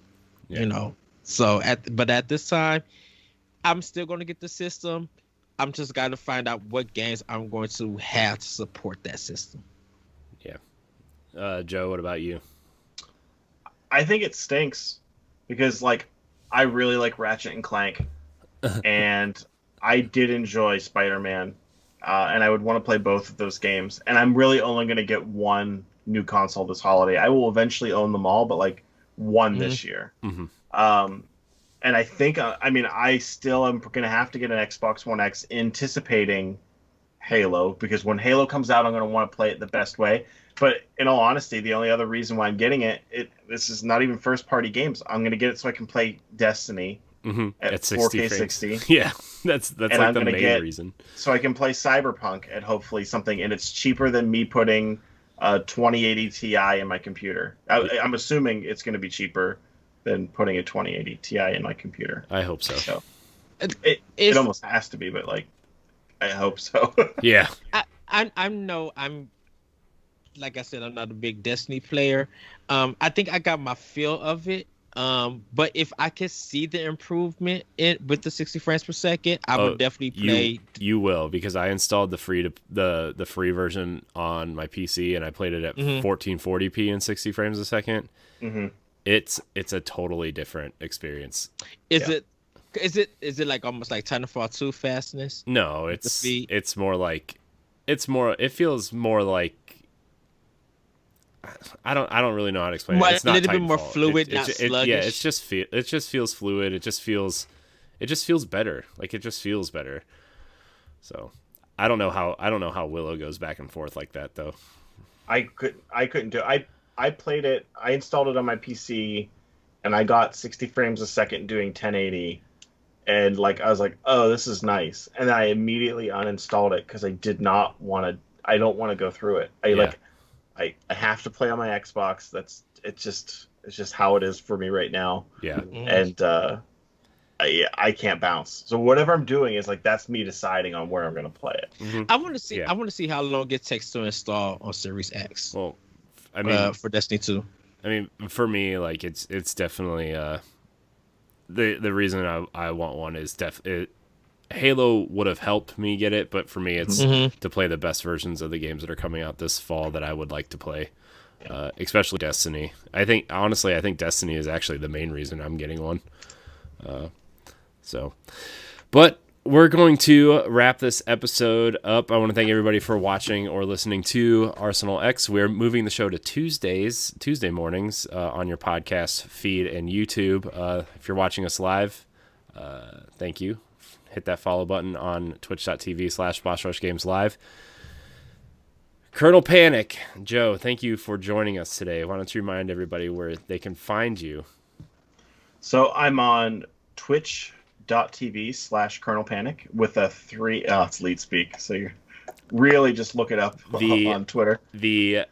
Yeah. You know, so at this time, I'm still going to get the system. I'm just got to find out what games I'm going to have to support that system. Yeah. Joe, what about you? I think it stinks because like I really like Ratchet and Clank, and I did enjoy Spider-Man, and I would want to play both of those games. And I'm really only going to get one new console this holiday. I will eventually own them all, but like one this year. Mhm. And I think I mean I still am going to have to get an Xbox One X, anticipating Halo, because when Halo comes out, I'm going to want to play it the best way. But in all honesty, the only other reason why I'm getting this is not even first party games. I'm going to get it so I can play Destiny at 4K 60. Yeah, that's like I'm the gonna main reason. So I can play Cyberpunk at hopefully something, and it's cheaper than me putting a 2080 Ti in my computer. I'm assuming it's going to be cheaper than putting a 2080 Ti in my computer. I hope so. So it almost has to be, but like I hope so. Yeah. I'm like I said, I'm not a big Destiny player. I think I got my feel of it. But if I could see the improvement with the 60 frames per second, I would definitely play. You will, because I installed the free version on my PC and I played it at 1440p and 60 frames a second. Mm-hmm. It's a totally different experience. Is it like almost like Titanfall 2 fastness? No, it feels more like I don't really know how to explain it. It's not a little bit more Titanfall. fluid, not sluggish. Yeah, it just feels fluid. It just feels better. Like it just feels better. So I don't know how Willow goes back and forth like that though. I couldn't do it. I played it. I installed it on my PC, and I got 60 frames a second doing 1080, and like I was like, oh, this is nice, and I immediately uninstalled it because I did not want to. I don't want to go through it. I have to play on my Xbox. It's just how it is for me right now. Yeah. And I can't bounce. So whatever I'm doing is like that's me deciding on where I'm going to play it. Mm-hmm. I want to see how long it takes to install on Series X. Well, I mean, for Destiny 2. I mean, for me, like it's definitely the reason I want one is Halo would have helped me get it, but for me, it's to play the best versions of the games that are coming out this fall that I would like to play, especially Destiny. I think Destiny is actually the main reason I'm getting one. But we're going to wrap this episode up. I want to thank everybody for watching or listening to Arsenal X. We're moving the show to Tuesday mornings on your podcast feed and YouTube. If you're watching us live, thank you. Hit that follow button on twitch.tv/BossRushGamesLive. Colonel Panic, Joe, thank you for joining us today. Why don't you remind everybody where they can find you? So I'm on twitch.tv/Colonel Panic with a 3. Oh, it's lead speak. So you really just look it up on Twitter. The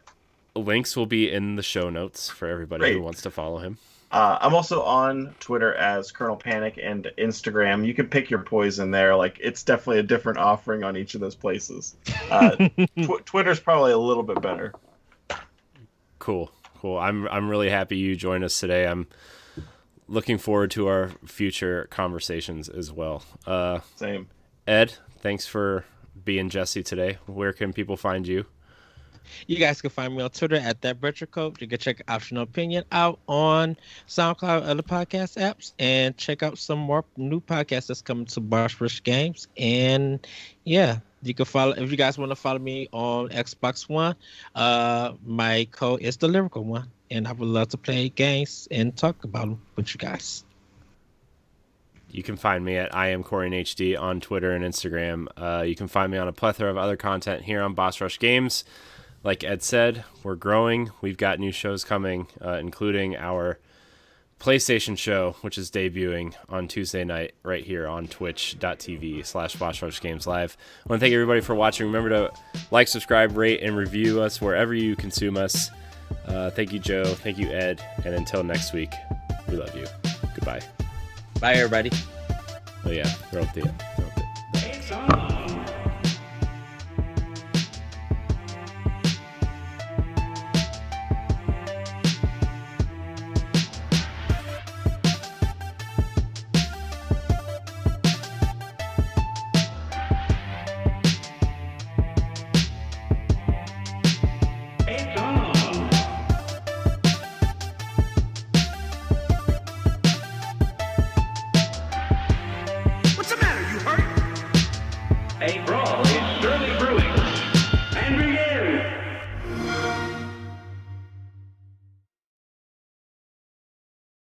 links will be in the show notes for everybody who wants to follow him. I'm also on Twitter as Colonel Panic and Instagram. You can pick your poison there. Like it's definitely a different offering on each of those places. Twitter's probably a little bit better. Cool. I'm really happy you joined us today. I'm looking forward to our future conversations as well. Same. Ed, thanks for being Jesse today. Where can people find you? You guys can find me on Twitter at @ThatRetroCoach. You can check Optional Opinion out on SoundCloud and other podcast apps, and check out some more new podcasts that's coming to Boss Rush Games. And yeah, you can follow if you guys want to follow me on Xbox One. My code is the Lyrical One, and I would love to play games and talk about them with you guys. You can find me at IamCorianHD on Twitter and Instagram. You can find me on a plethora of other content here on Boss Rush Games. Like Ed said, we're growing. We've got new shows coming, including our PlayStation show, which is debuting on Tuesday night right here on twitch.tv/BossRushGamesLive. I want to thank everybody for watching. Remember to like, subscribe, rate, and review us wherever you consume us. Thank you, Joe. Thank you, Ed. And until next week, we love you. Goodbye. Bye, everybody. Oh, yeah. Throw up the... It's on.